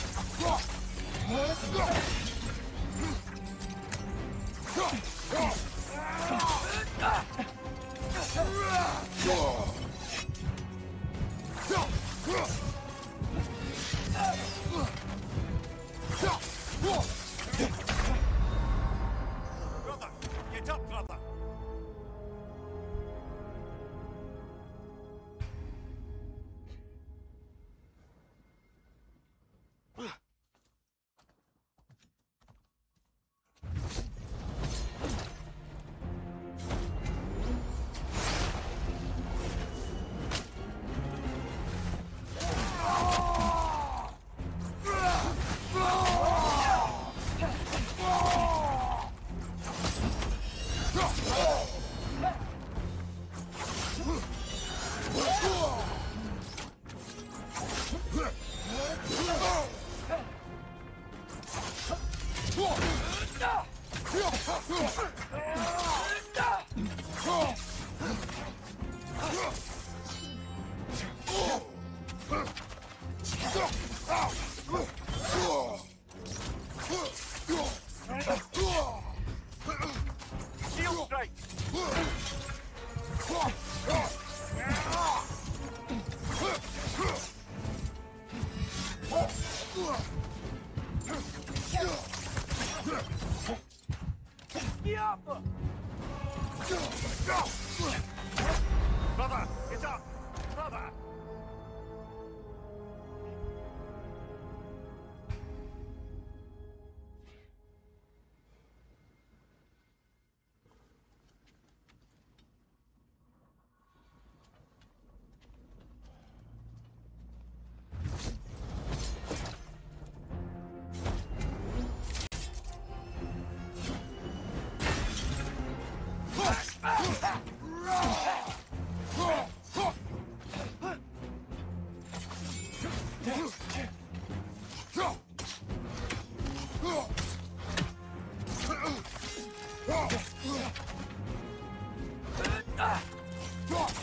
get up, brother. Shield strike. Brother, get up! Brother!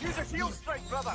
Use a shield strike, brother!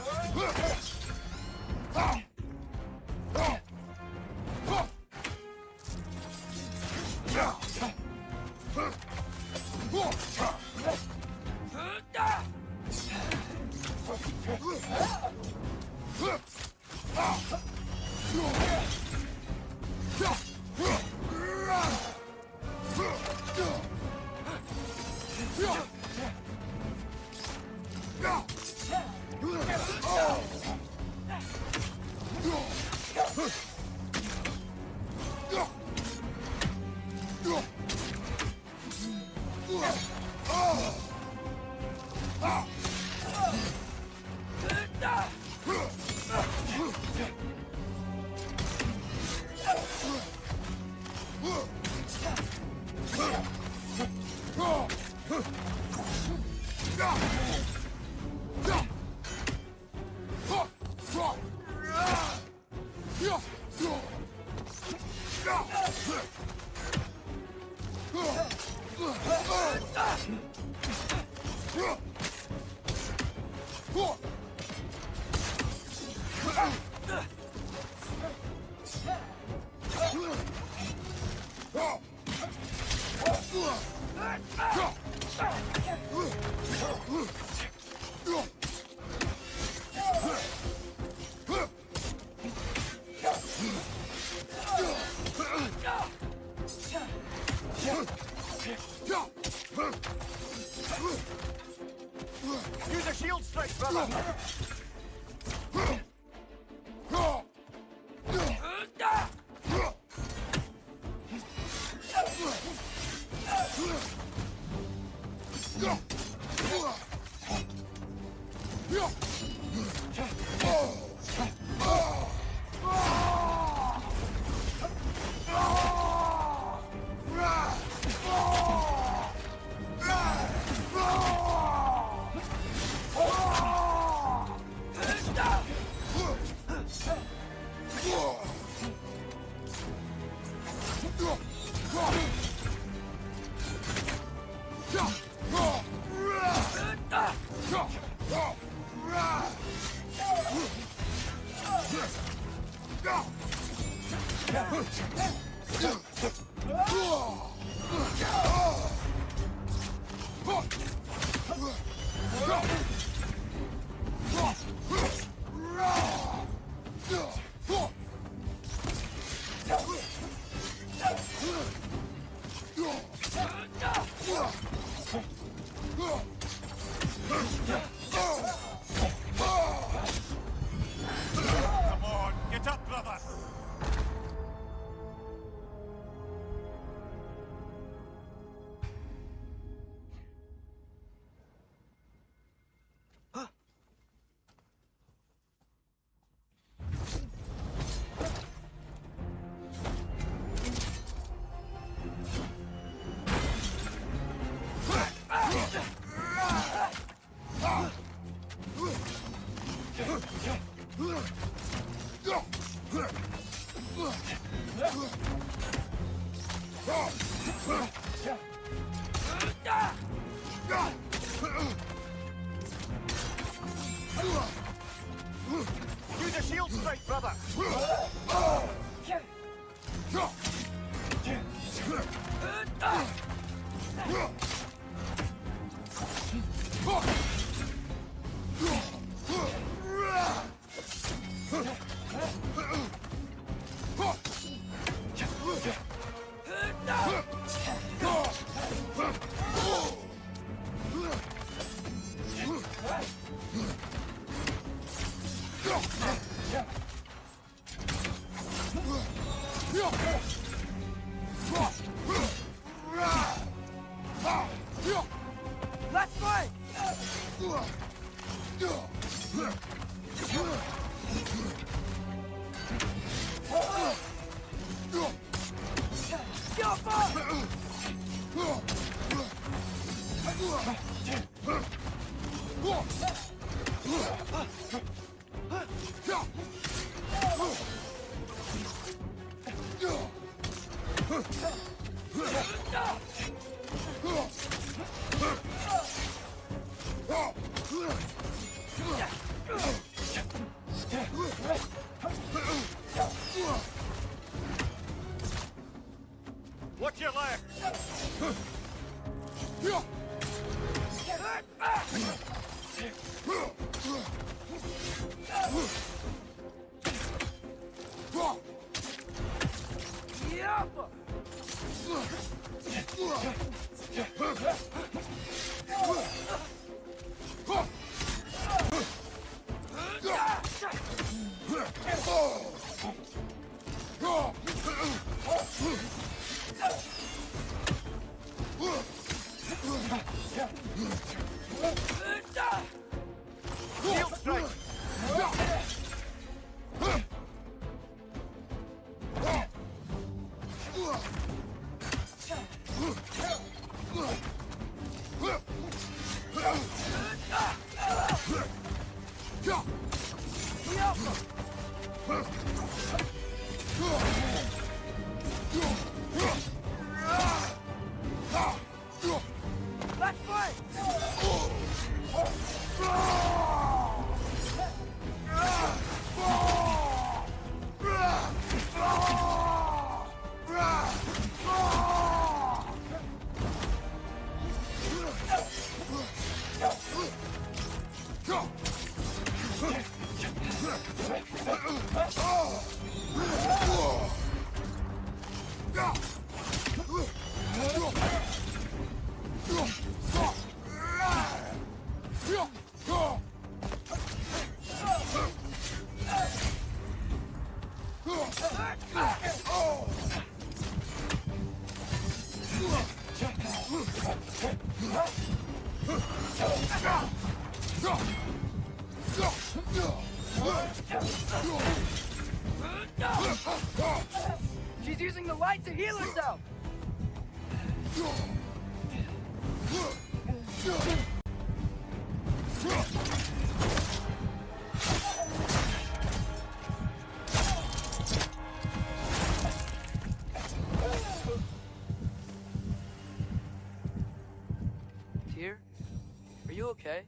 Use a shield strike, brother! Come on, get up, brother! Use a shield strike, brother! Let's fight! Watch your left! Shield strike! Let's fight! She's using the light to heal herself! Tyr, are you okay?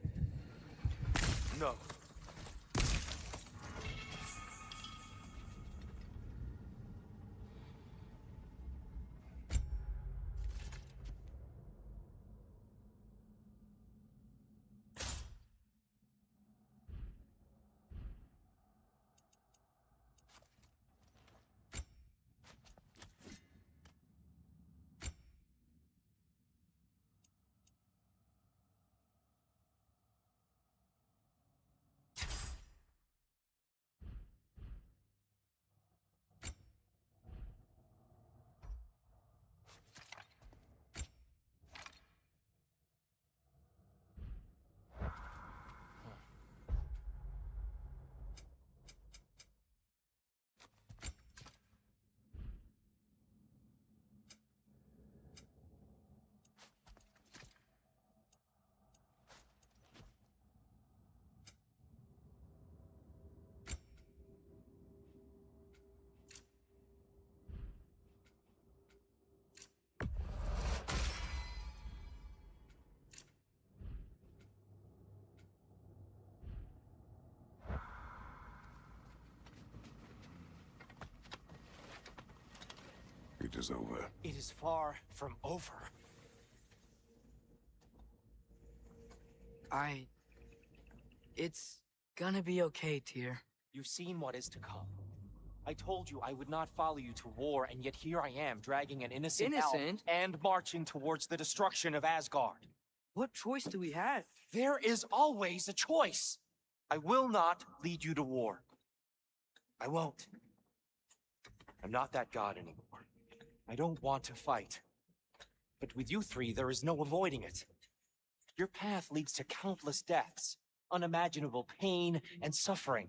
conflict is over. It is far from over. It's gonna be okay, Tyr. You've seen what is to come. I told you I would not follow you to war, and yet here I am, dragging an innocent elf Innocent? and marching towards the destruction of Asgard. What choice do we have? There is always a choice. I will not lead you to war. I won't. I'm not that god anymore. I don't want to fight. But with you three, there is no avoiding it. Your path leads to countless deaths, unimaginable pain and suffering.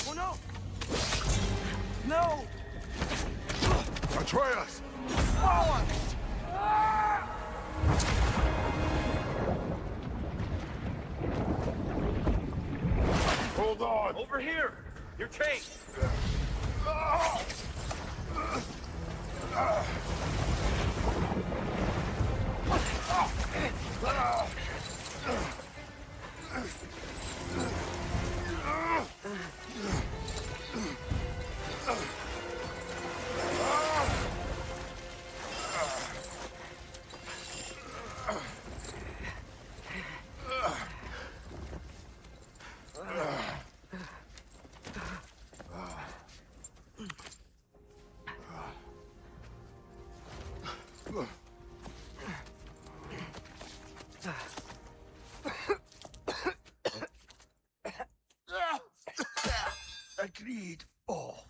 Oh no! No! Atreus! Hold on! Over here! Your chains! Agreed. Off.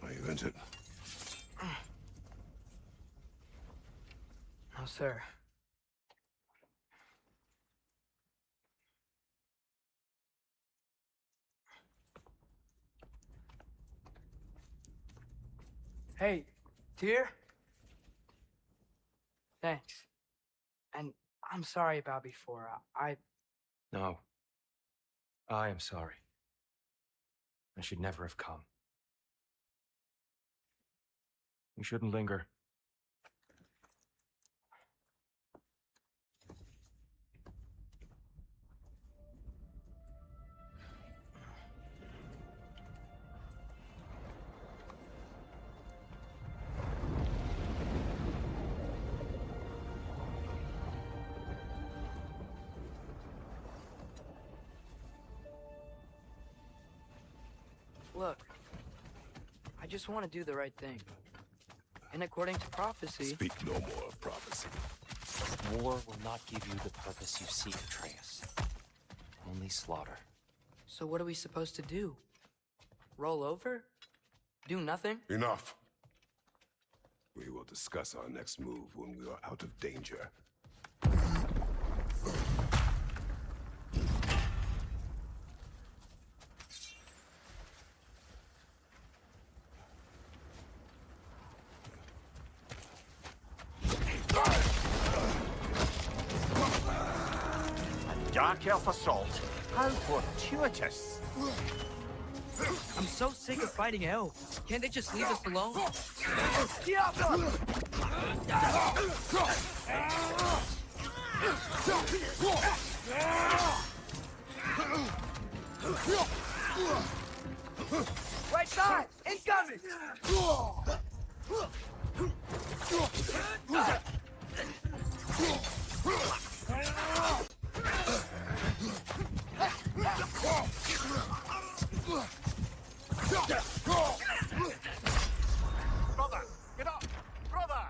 Are you injured? No, sir. Hey, Tyr? Thanks. And I'm sorry about before. No. I am sorry. I should never have come. We shouldn't linger. Look, I just want to do the right thing. And according to prophecy... Speak no more of prophecy. War will not give you the purpose you seek, Atreus. Only slaughter. So what are we supposed to do? Roll over? Do nothing? Enough. We will discuss our next move when we are out of danger. Dark elf assault. How fortuitous. I'm so sick of fighting elves. Can't they just leave us alone? Right side! Incoming! Brother, get up! Brother!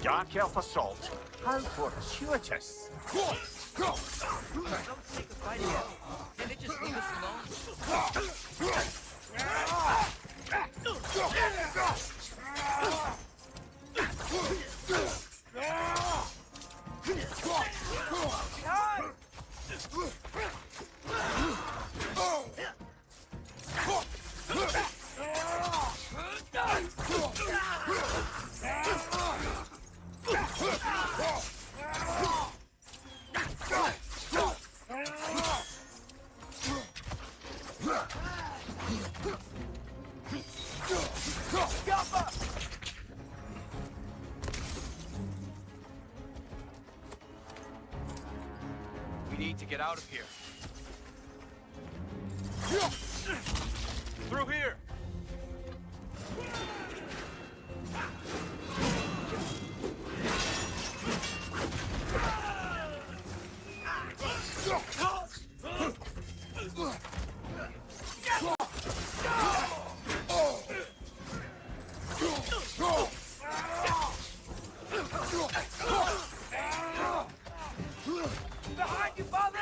Dark elf assault. How fortuitous. So sick of fighting elves. Can't they just leave us alone? We need to get out of here. Through here! Behind you, father!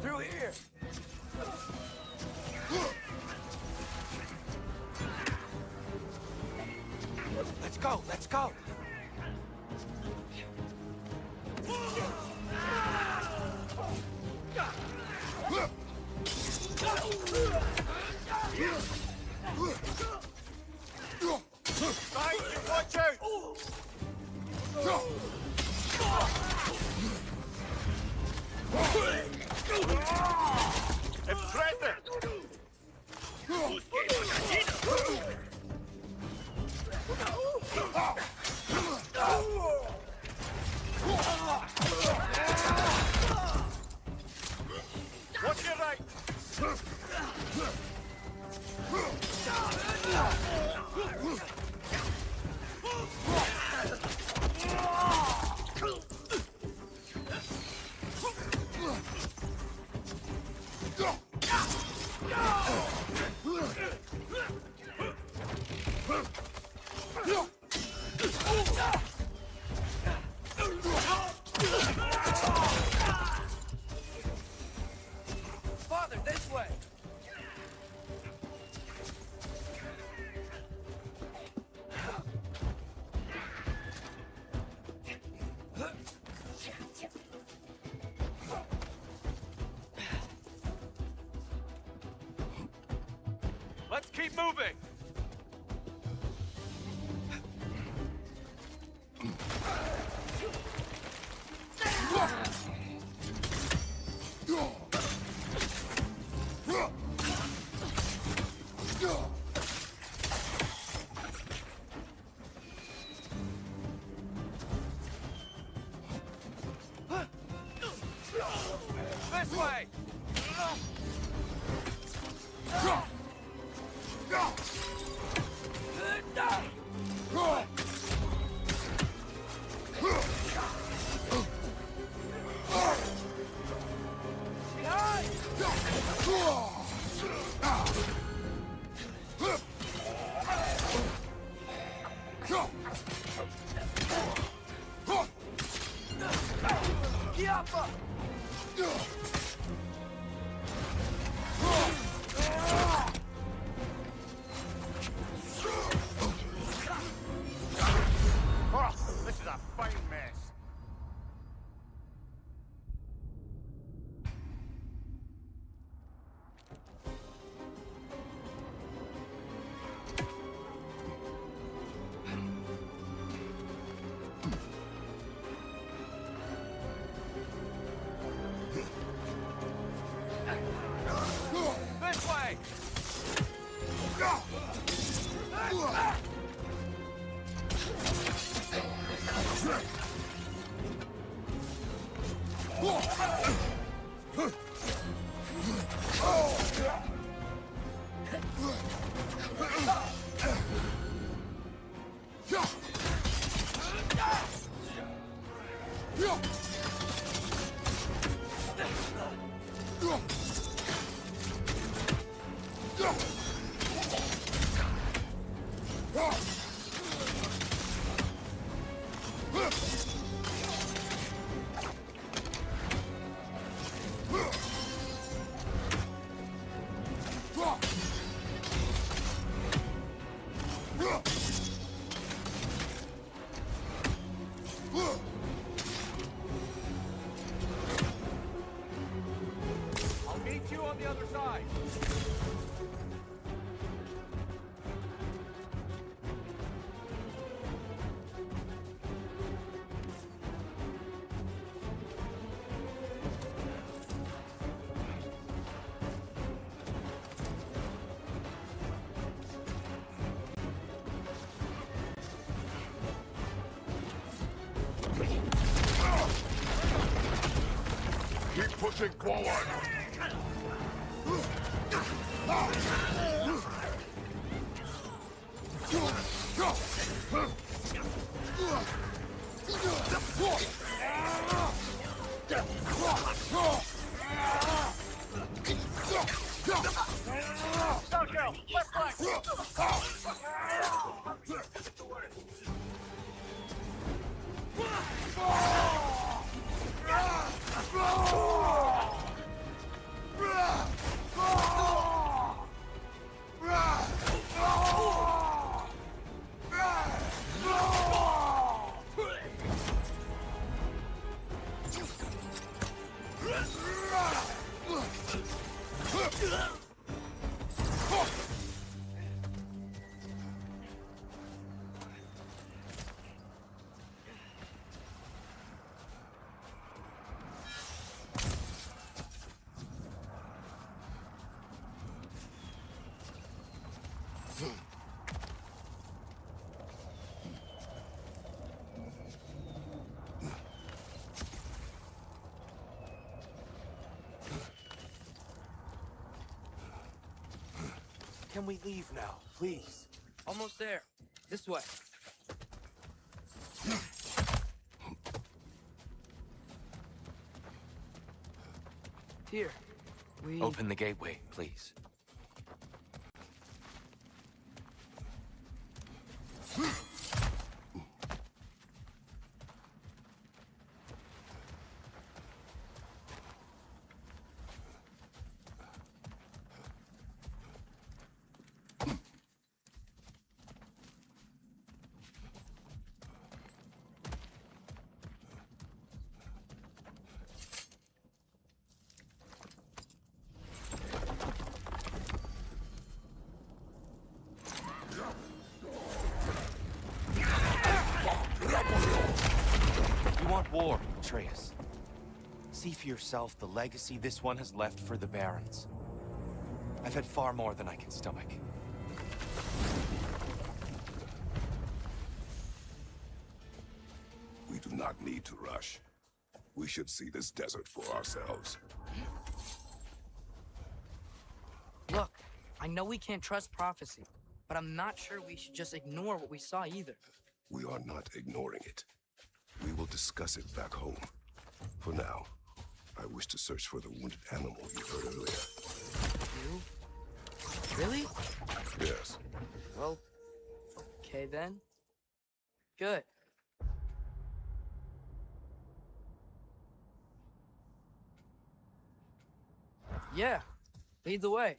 Through here! Let's go, let's go! Watch out! Watch your right! Father, this way! Let's keep moving! This way! I'll meet you on the other side. Keep pushing forward. Can we leave now, please? Almost there. This way. Here. We... Open the gateway, please. You want war, Atreus. See for yourself the legacy this one has left for the Barons. I've had far more than I can stomach. We do not need to rush. We should see this desert for ourselves. Look, I know we can't trust prophecy, but I'm not sure we should just ignore what we saw either. We are not ignoring it. We will discuss it back home. For now, I wish to search for the wounded animal you heard earlier. You? Really? Yes. Well, okay then. Good. Yeah, lead the way.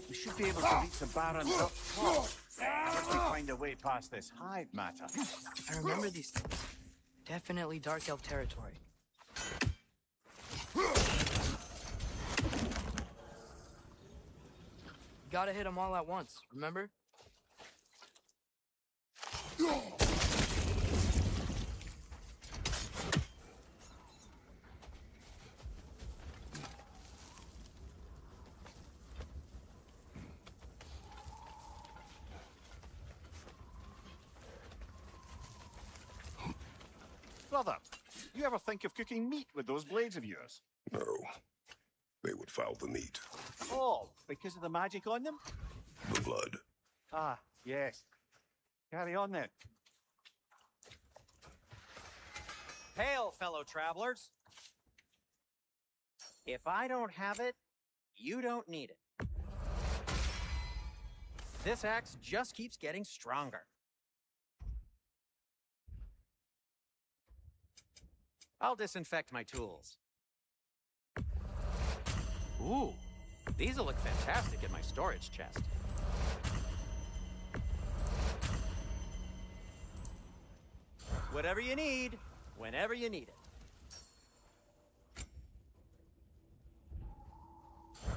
We should be able to reach the Barons up top. If we find a way past this hide matter. I remember these things. Definitely Dark Elf territory. Gotta hit them all at once, remember? Brother, you ever think of cooking meat with those blades of yours? No. They would foul the meat. Oh, because of the magic on them? The blood. Ah, yes. Carry on then. Hail, fellow travelers. If I don't have it, you don't need it. This axe just keeps getting stronger. I'll disinfect my tools. Ooh, these will look fantastic in my storage chest. Whatever you need, whenever you need it.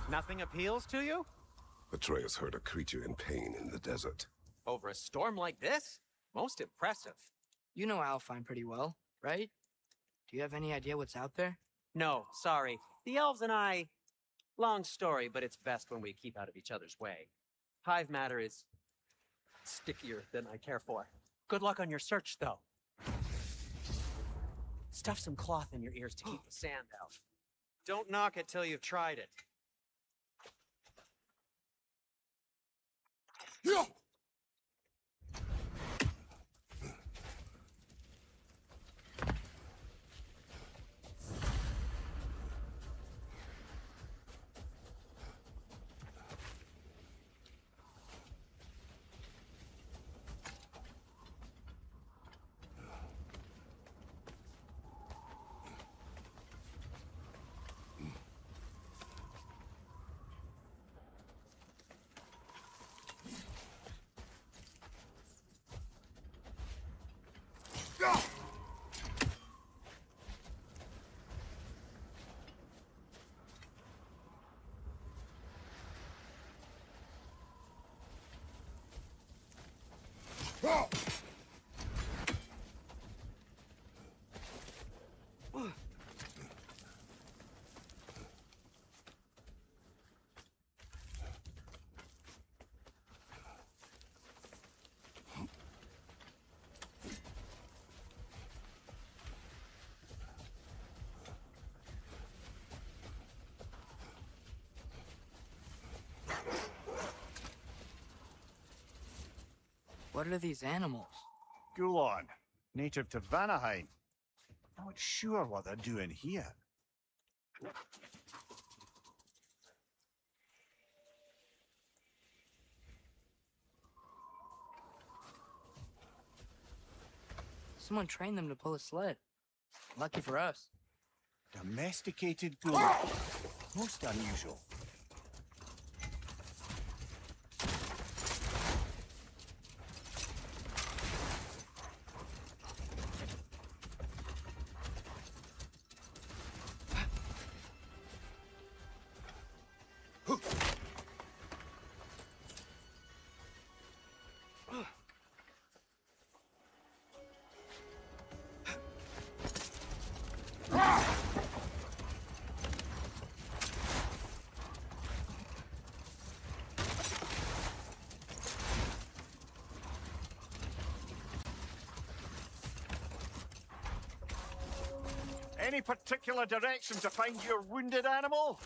Nothing appeals to you? Atreus heard a creature in pain in the desert. Over a storm like this? Most impressive. You know Alfheim pretty well, right? Do you have any idea what's out there? No, sorry. The elves and I... Long story, but it's best when we keep out of each other's way. Hive matter is... stickier than I care for. Good luck on your search, though. Stuff some cloth in your ears to keep the sand out. Don't knock it till you've tried it. What are these animals? Gulon, native to Vanaheim. Not sure what they're doing here. Someone trained them to pull a sled. Lucky for us. Domesticated Gulon. Most unusual. Any particular direction to find your wounded animal?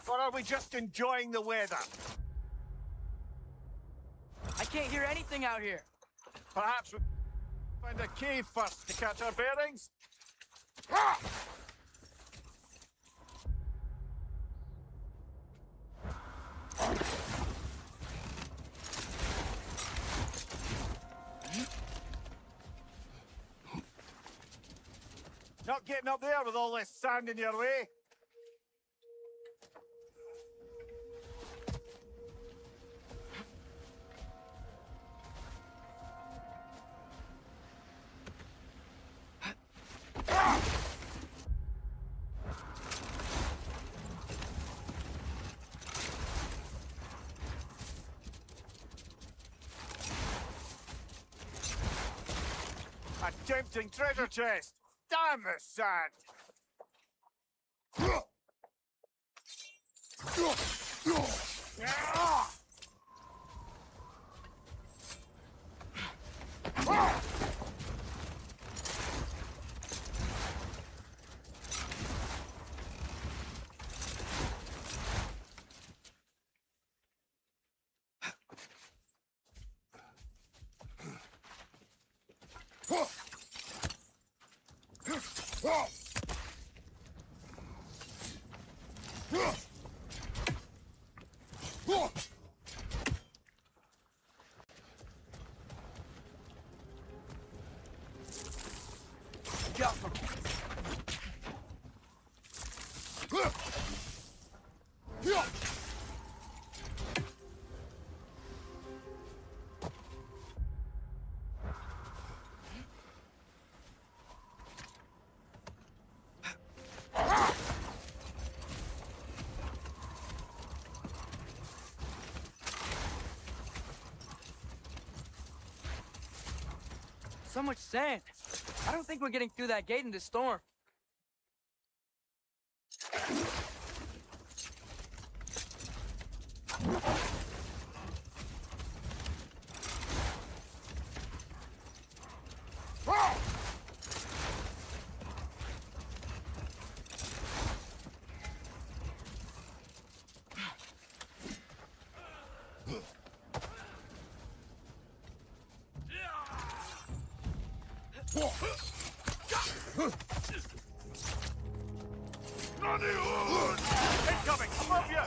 Or are we just enjoying the weather? I can't hear anything out here. Perhaps we find a cave first to catch our bearings? Not getting up there with all this sand in your way. A tempting treasure chest! Damn the sand! So much sand. I don't think we're getting through that gate in this storm. Incoming! Above you!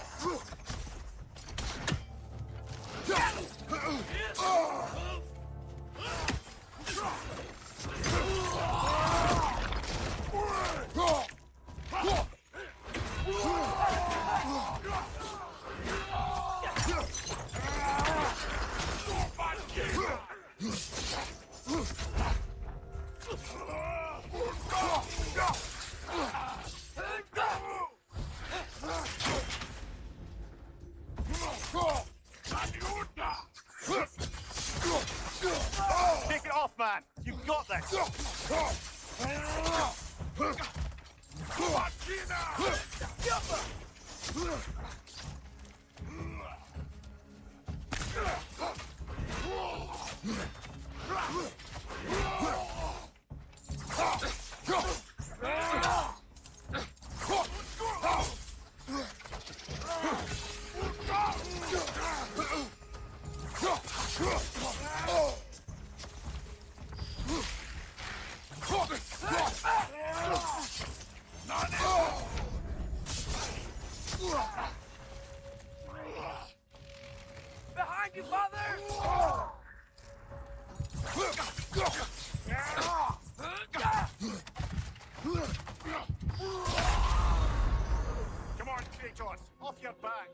Take it off, man! You got this! Behind you, father! Come on, Kratos! Off your back!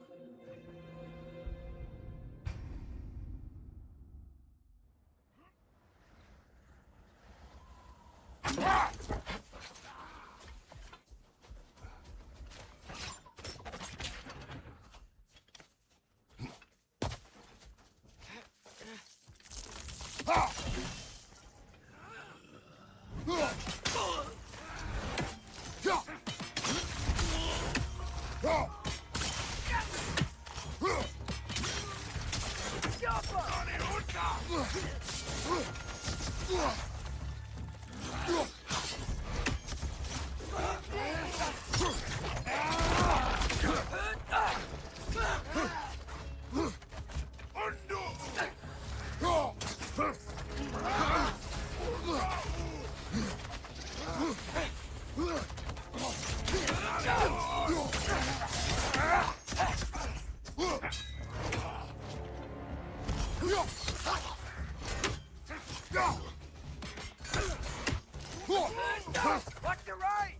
Watch your right!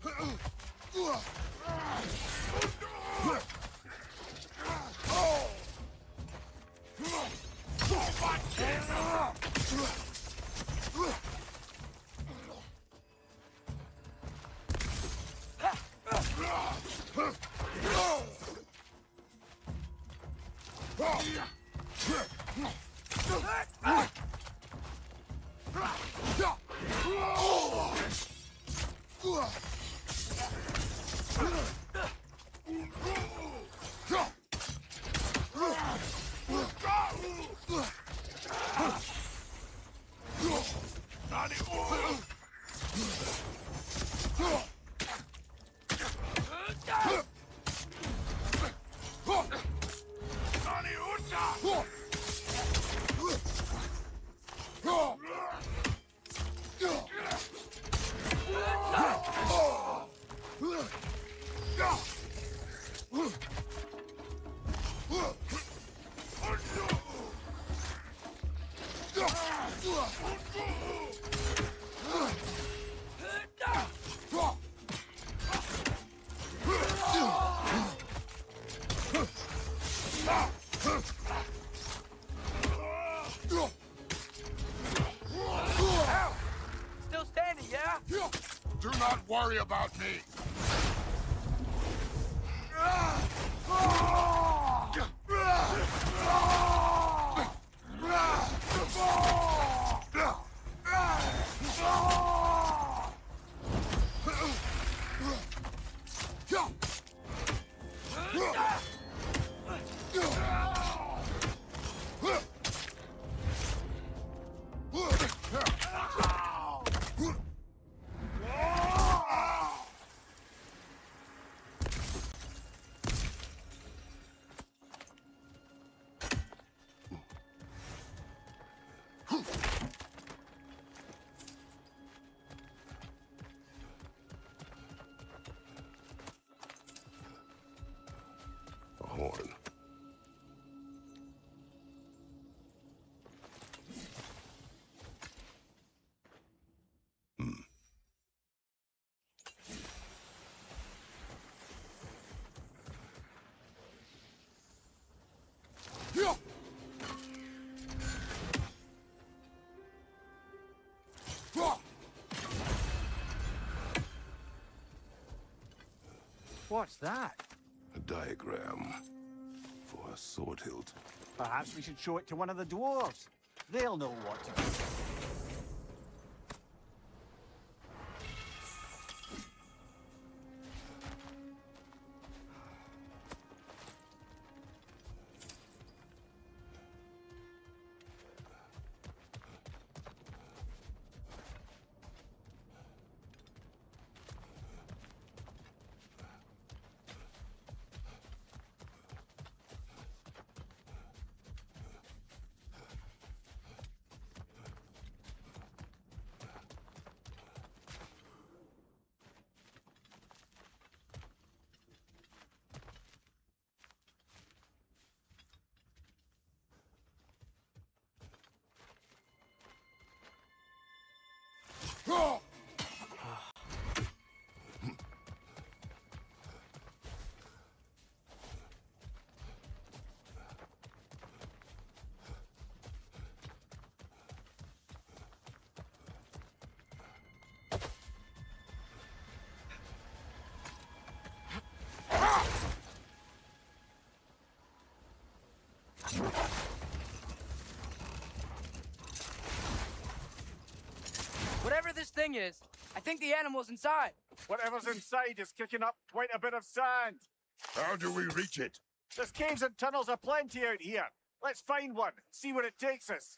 worry about me. A horn. What's that? A diagram for a sword hilt. Perhaps we should show it to one of the dwarves. They'll know what to do. Whatever this thing is, I think the animal's inside. Whatever's inside is kicking up quite a bit of sand. How do we reach it? There's caves and tunnels aplenty out here. Let's find one, see where it takes us.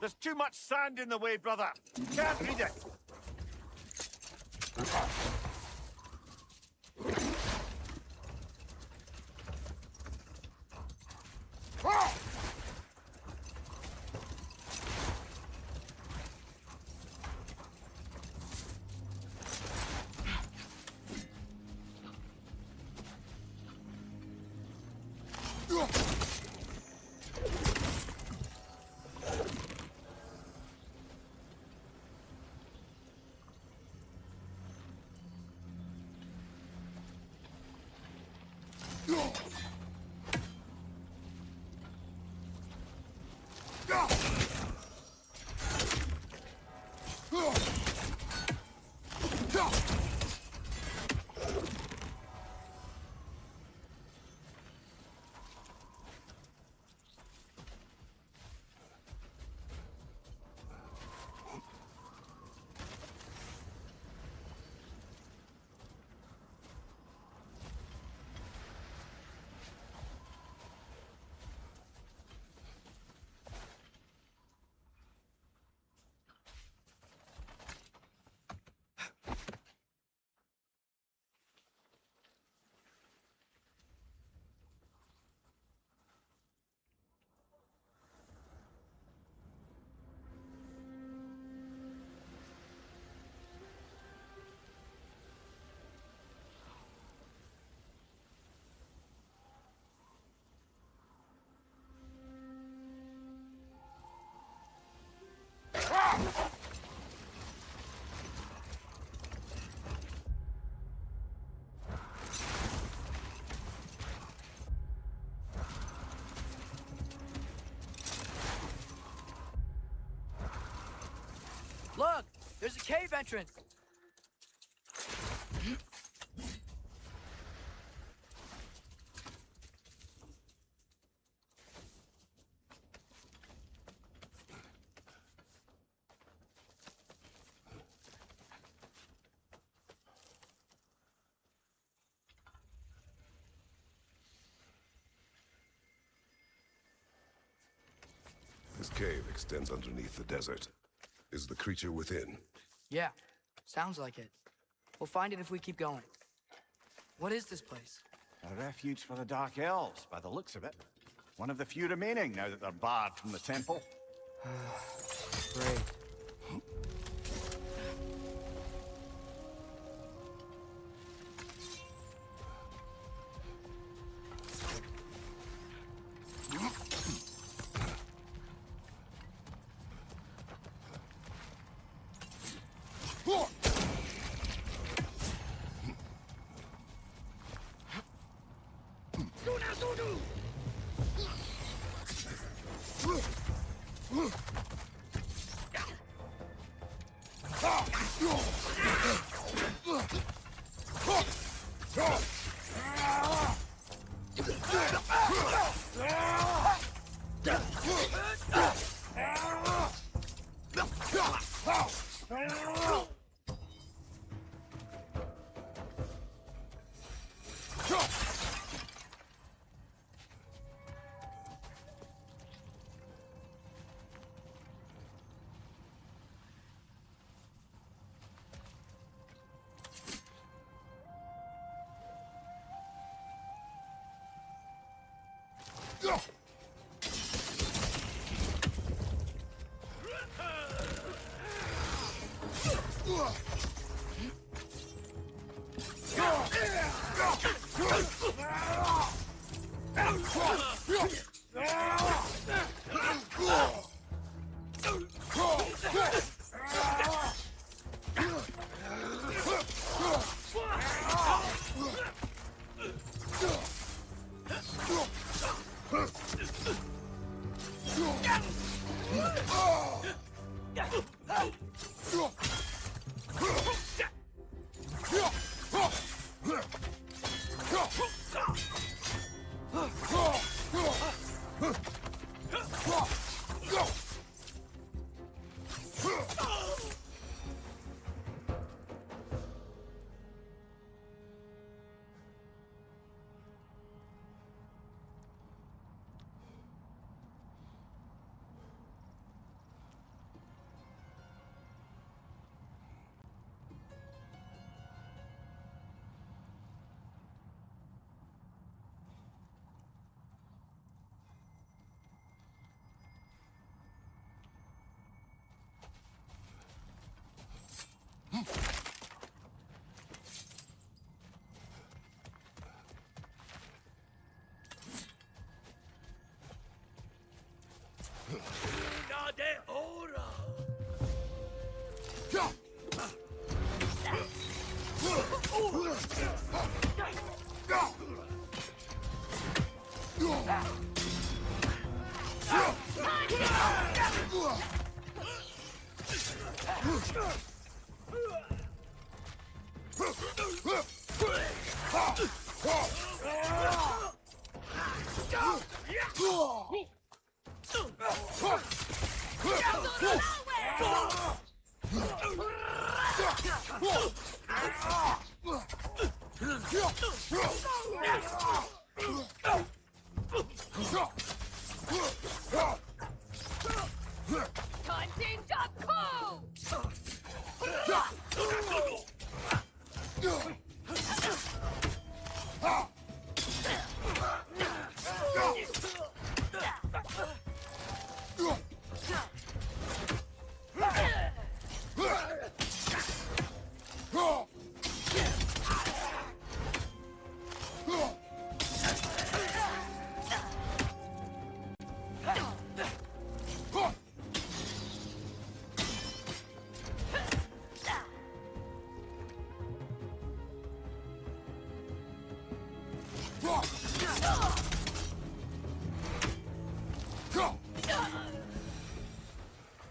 There's too much sand in the way, brother. Can't read it. Look! There's a cave entrance! This cave extends underneath the desert. Is the creature within? Yeah, sounds like it. We'll find it if we keep going. What is this place? A refuge for the Dark Elves, by the looks of it. One of the few remaining now that they're barred from the temple. Great.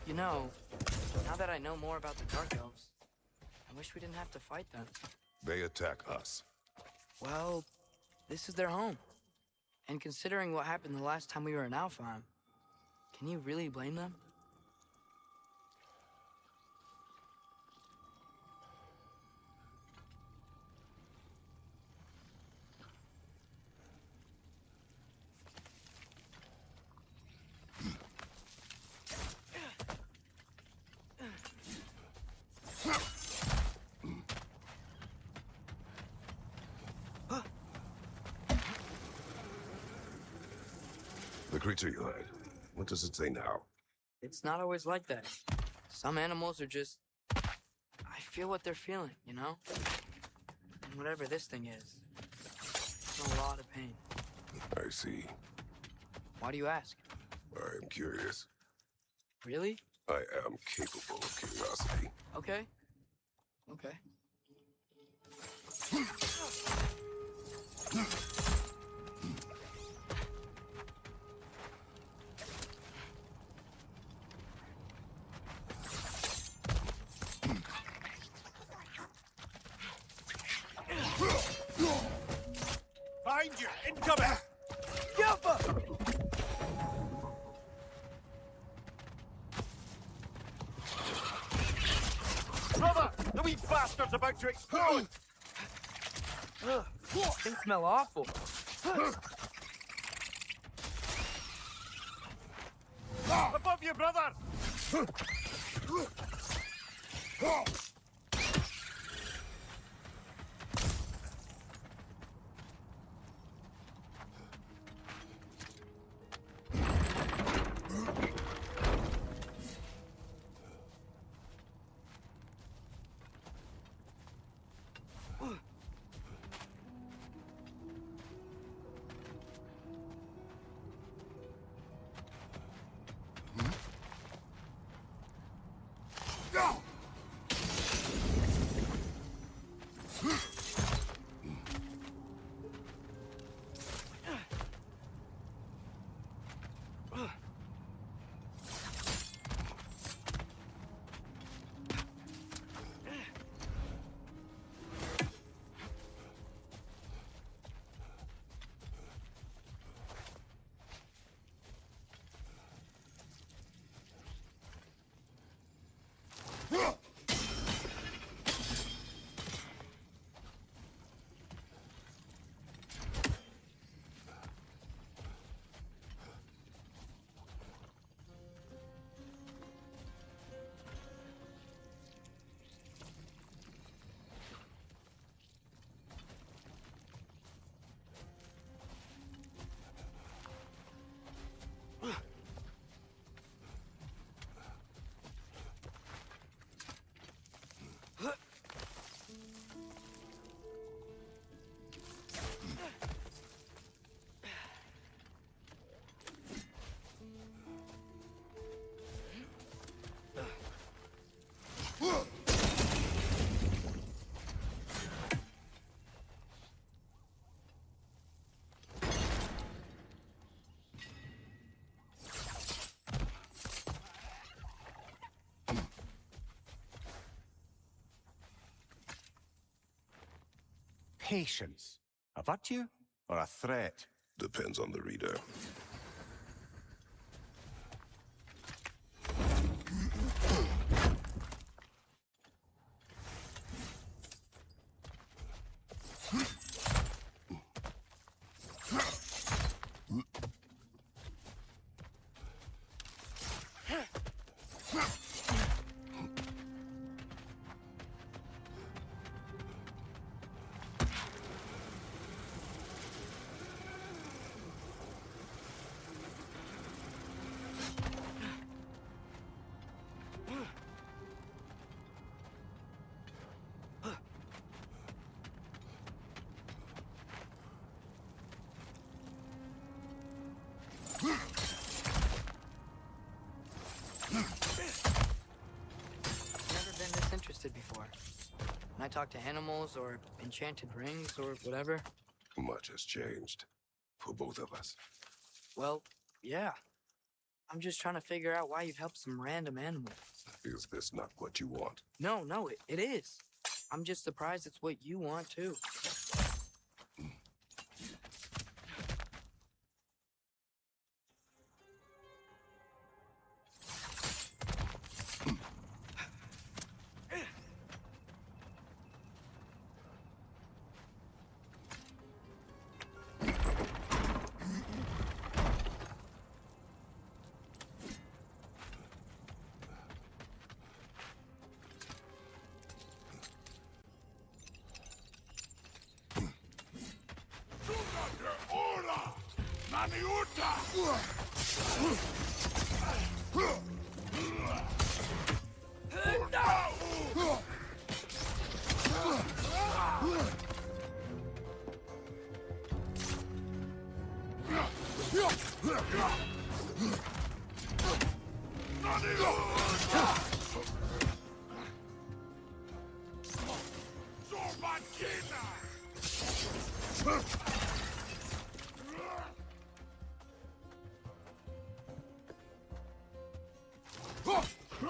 You know, now that I know more about the Dark Elves, I wish we didn't have to fight them. They attack us. Well, this is their home. And considering what happened the last time we were in Alfheim, can you really blame them? The creature you had. What does it say now? It's not always like that. Some animals are just... I feel what they're feeling, you know? And whatever this thing is, it's a lot of pain. I see. Why do you ask? I am curious. Really? I am capable of curiosity. Okay. Okay. Find you! Incoming! Gilbert! Brother! The wee bastard's about to explode! Ugh, things smell awful. Above you, brother! patience a virtue or a threat? Depends on the reader. Never been this interested before. When I talk to animals or enchanted rings or whatever, Much has changed. For both of us. well, yeah. I'm just trying to figure out why you've helped some random animal. Is this not what you want? No, it is. I'm just surprised it's what you want too.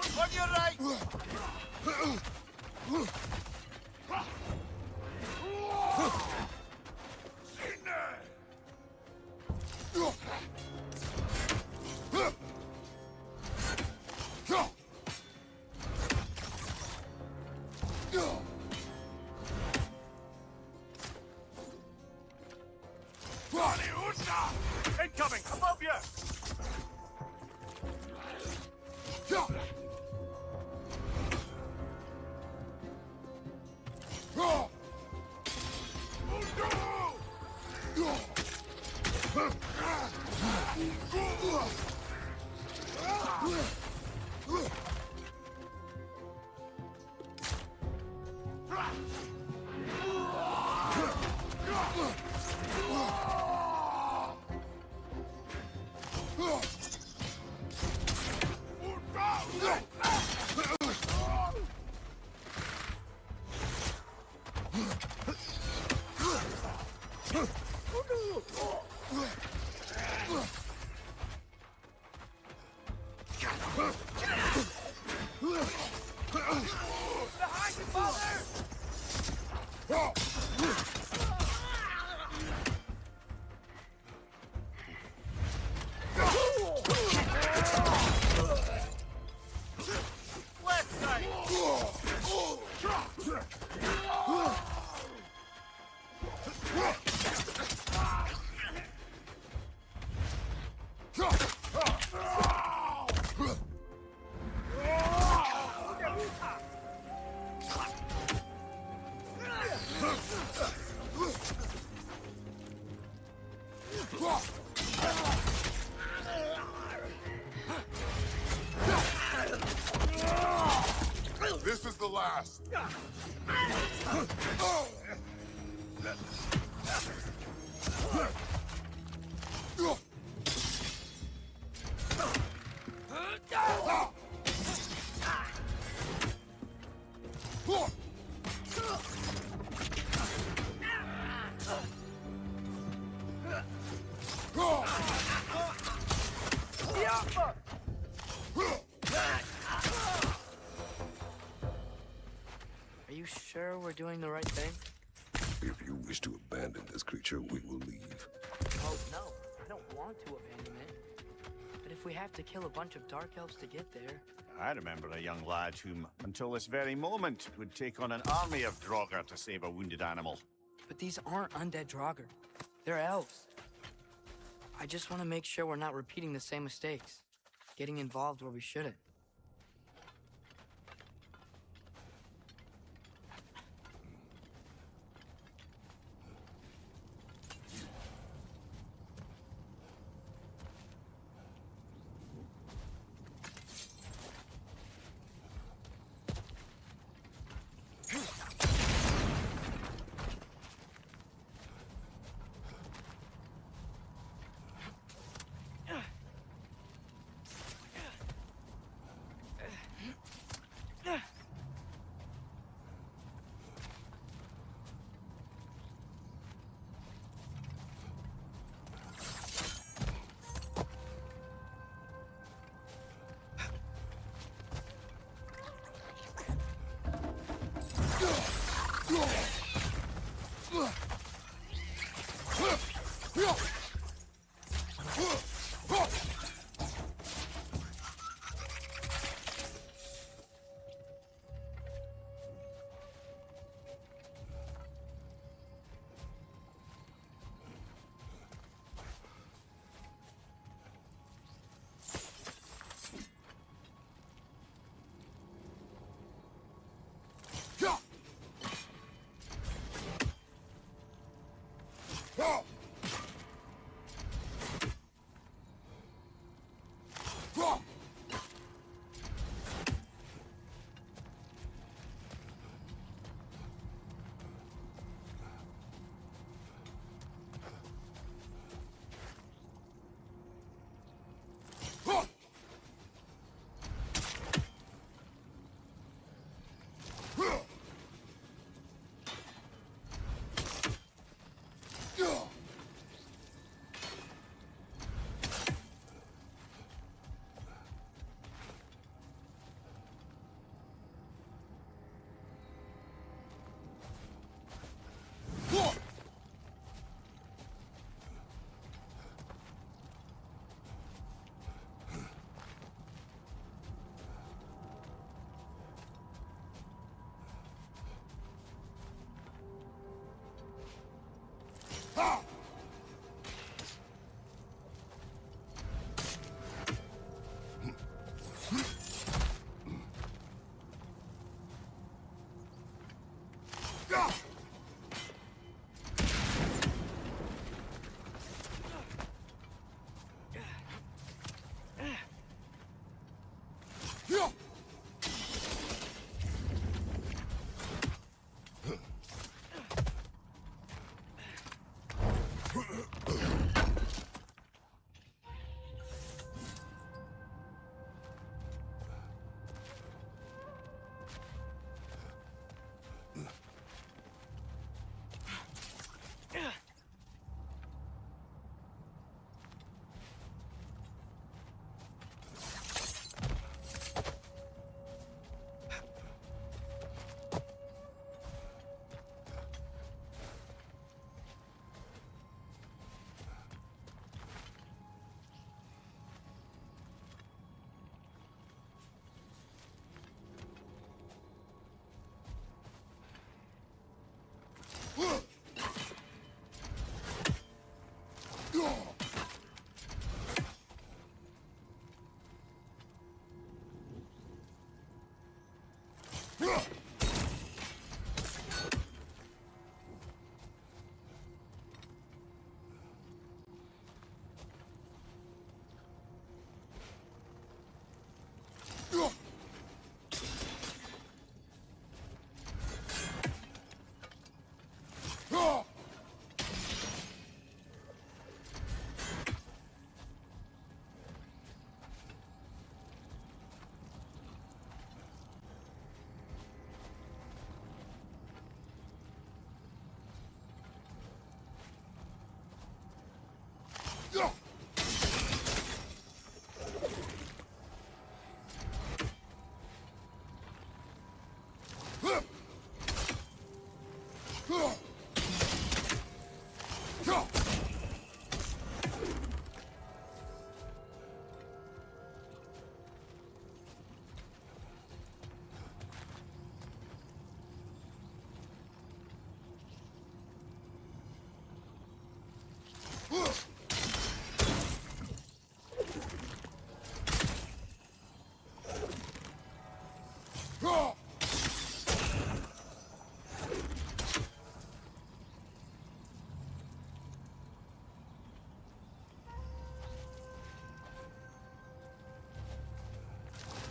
On your right! Incoming! Above you! This is the last. Are you sure we're doing the right thing? If you wish to abandon this creature, we will leave. Oh, no. I don't want to abandon it. But if we have to kill a bunch of dark elves to get there... I remember a young lad whom, until this very moment, would take on an army of Draugr to save a wounded animal. But these aren't undead Draugr. They're elves. I just want to make sure we're not repeating the same mistakes. Getting involved where we shouldn't.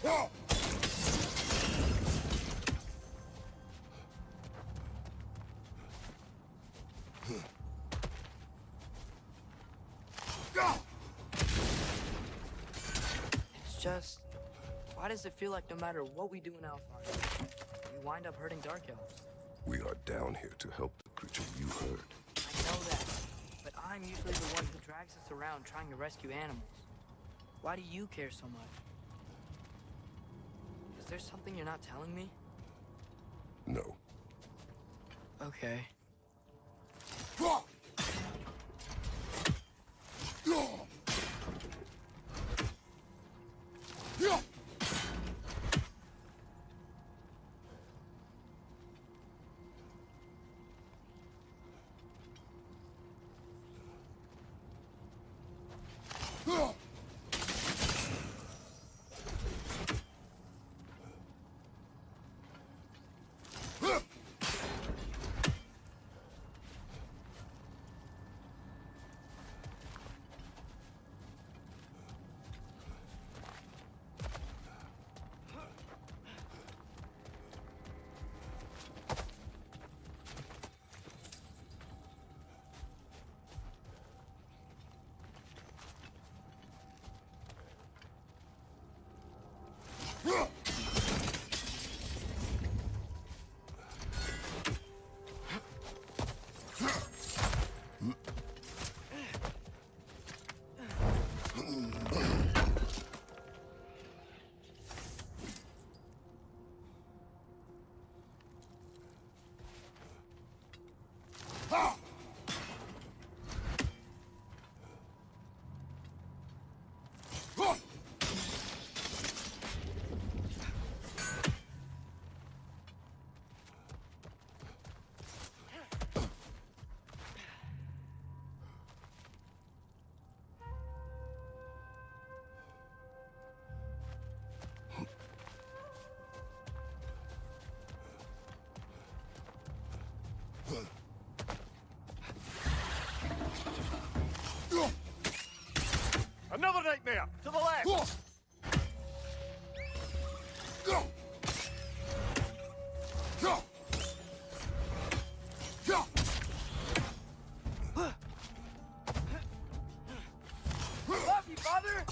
It's just, why does it feel like no matter what we do in Alfheim, we wind up hurting Dark Elves? We are down here to help the creature you heard. I know that, but I'm usually the one who drags us around trying to rescue animals. Why do you care so much? Is there something you're not telling me? No. Okay. Another nightmare! To the left! Love you, father!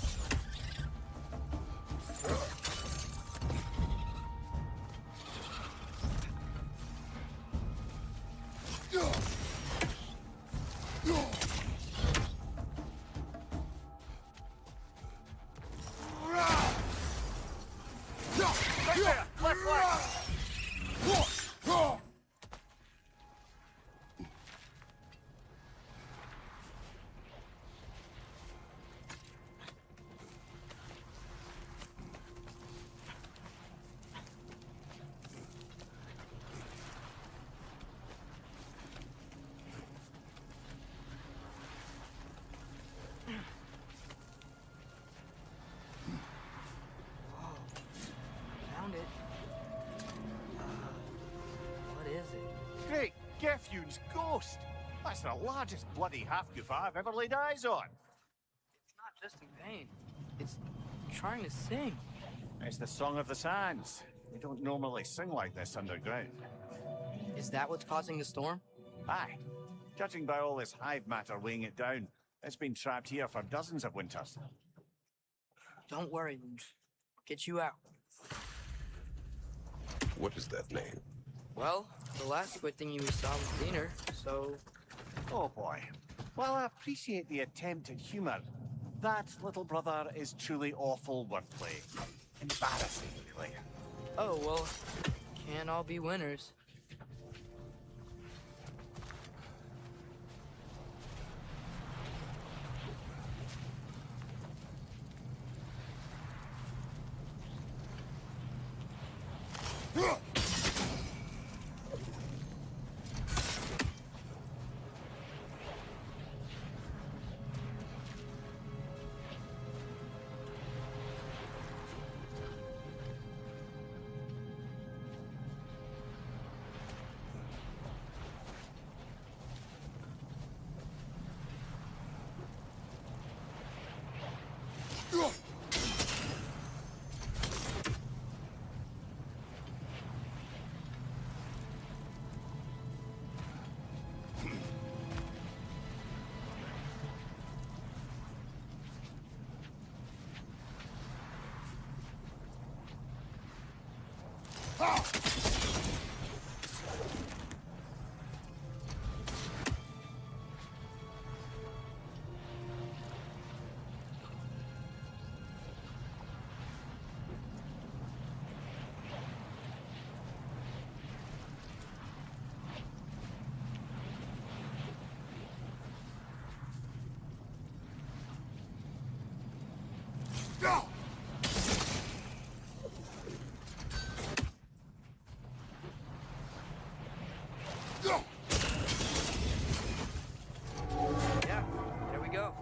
Right there! Left, left! Found it. What is it? Great, Gefyun's ghost! That's the largest bloody half-goof I've ever laid eyes on. It's not just in pain. It's trying to sing. It's the Song of the Sands. We don't normally sing like this underground. Is that what's causing the storm? Aye. Judging by all this hive matter weighing it down, it's been trapped here for dozens of winters. Don't worry, Luke. I'll get you out. What is that name? Well, the last squid thingy we saw was Diener, so... Oh boy. Well, I appreciate the attempt at humor. That, little brother, is truly awful wordplay. Embarrassing, really. Oh, well, can't all be winners. Yeah, there we go.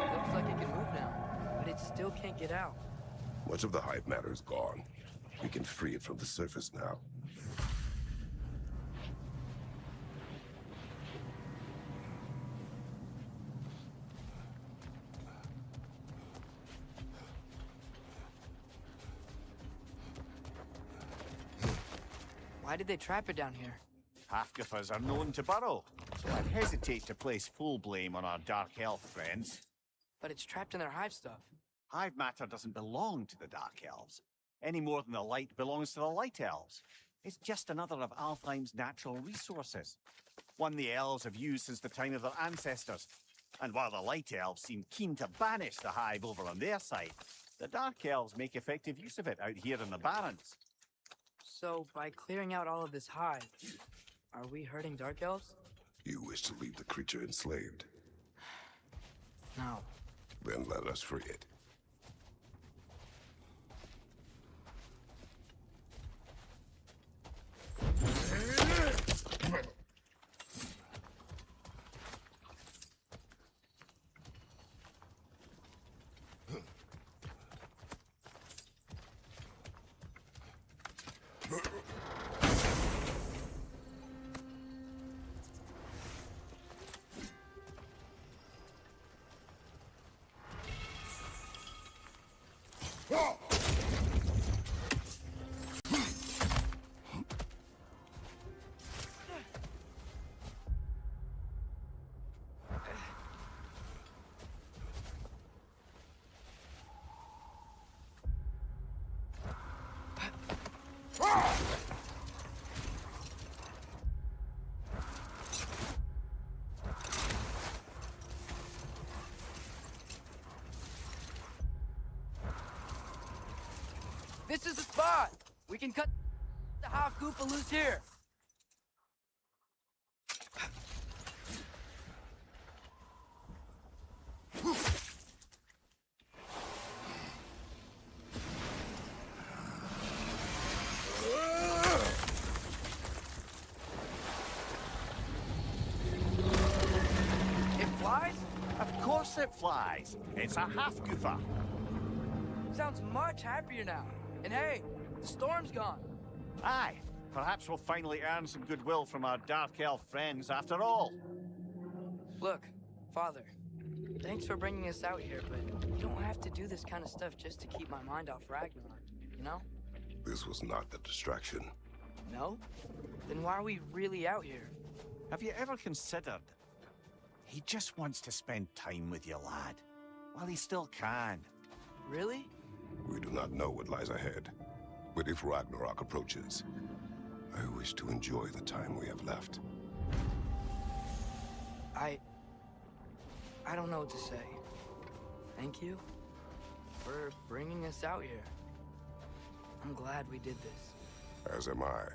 Looks like it can move now, but it still can't get out. Much of the hive matter is gone. We can free it from the surface now. Why did they trap it down here? Half-giffers are known to burrow, so I'd hesitate to place full blame on our dark elf friends. But it's trapped in their hive stuff. Hive matter doesn't belong to the dark elves, any more than the light belongs to the light elves. It's just another of Alfheim's natural resources, one the elves have used since the time of their ancestors. And while the light elves seem keen to banish the hive over on their side, the dark elves make effective use of it out here in the Barrens. So, by clearing out all of this hive, are we hurting Dark Elves? You wish to leave the creature enslaved? No. Then let us free it. This is the spot! We can cut the half goofa loose here! It flies? Of course it flies. It's a half-goofer. Sounds much happier now. And hey, the storm's gone. Aye, perhaps we'll finally earn some goodwill from our dark elf friends after all. Look, Father, thanks for bringing us out here, but you don't have to do this kind of stuff just to keep my mind off Ragnarok, you know? This was not the distraction. No? Then why are we really out here? Have you ever considered? He just wants to spend time with you, lad. While he still can. Really? We do not know what lies ahead. But if Ragnarok approaches, I wish to enjoy the time we have left. I don't know what to say. Thank you for bringing us out here. I'm glad we did this. As am I.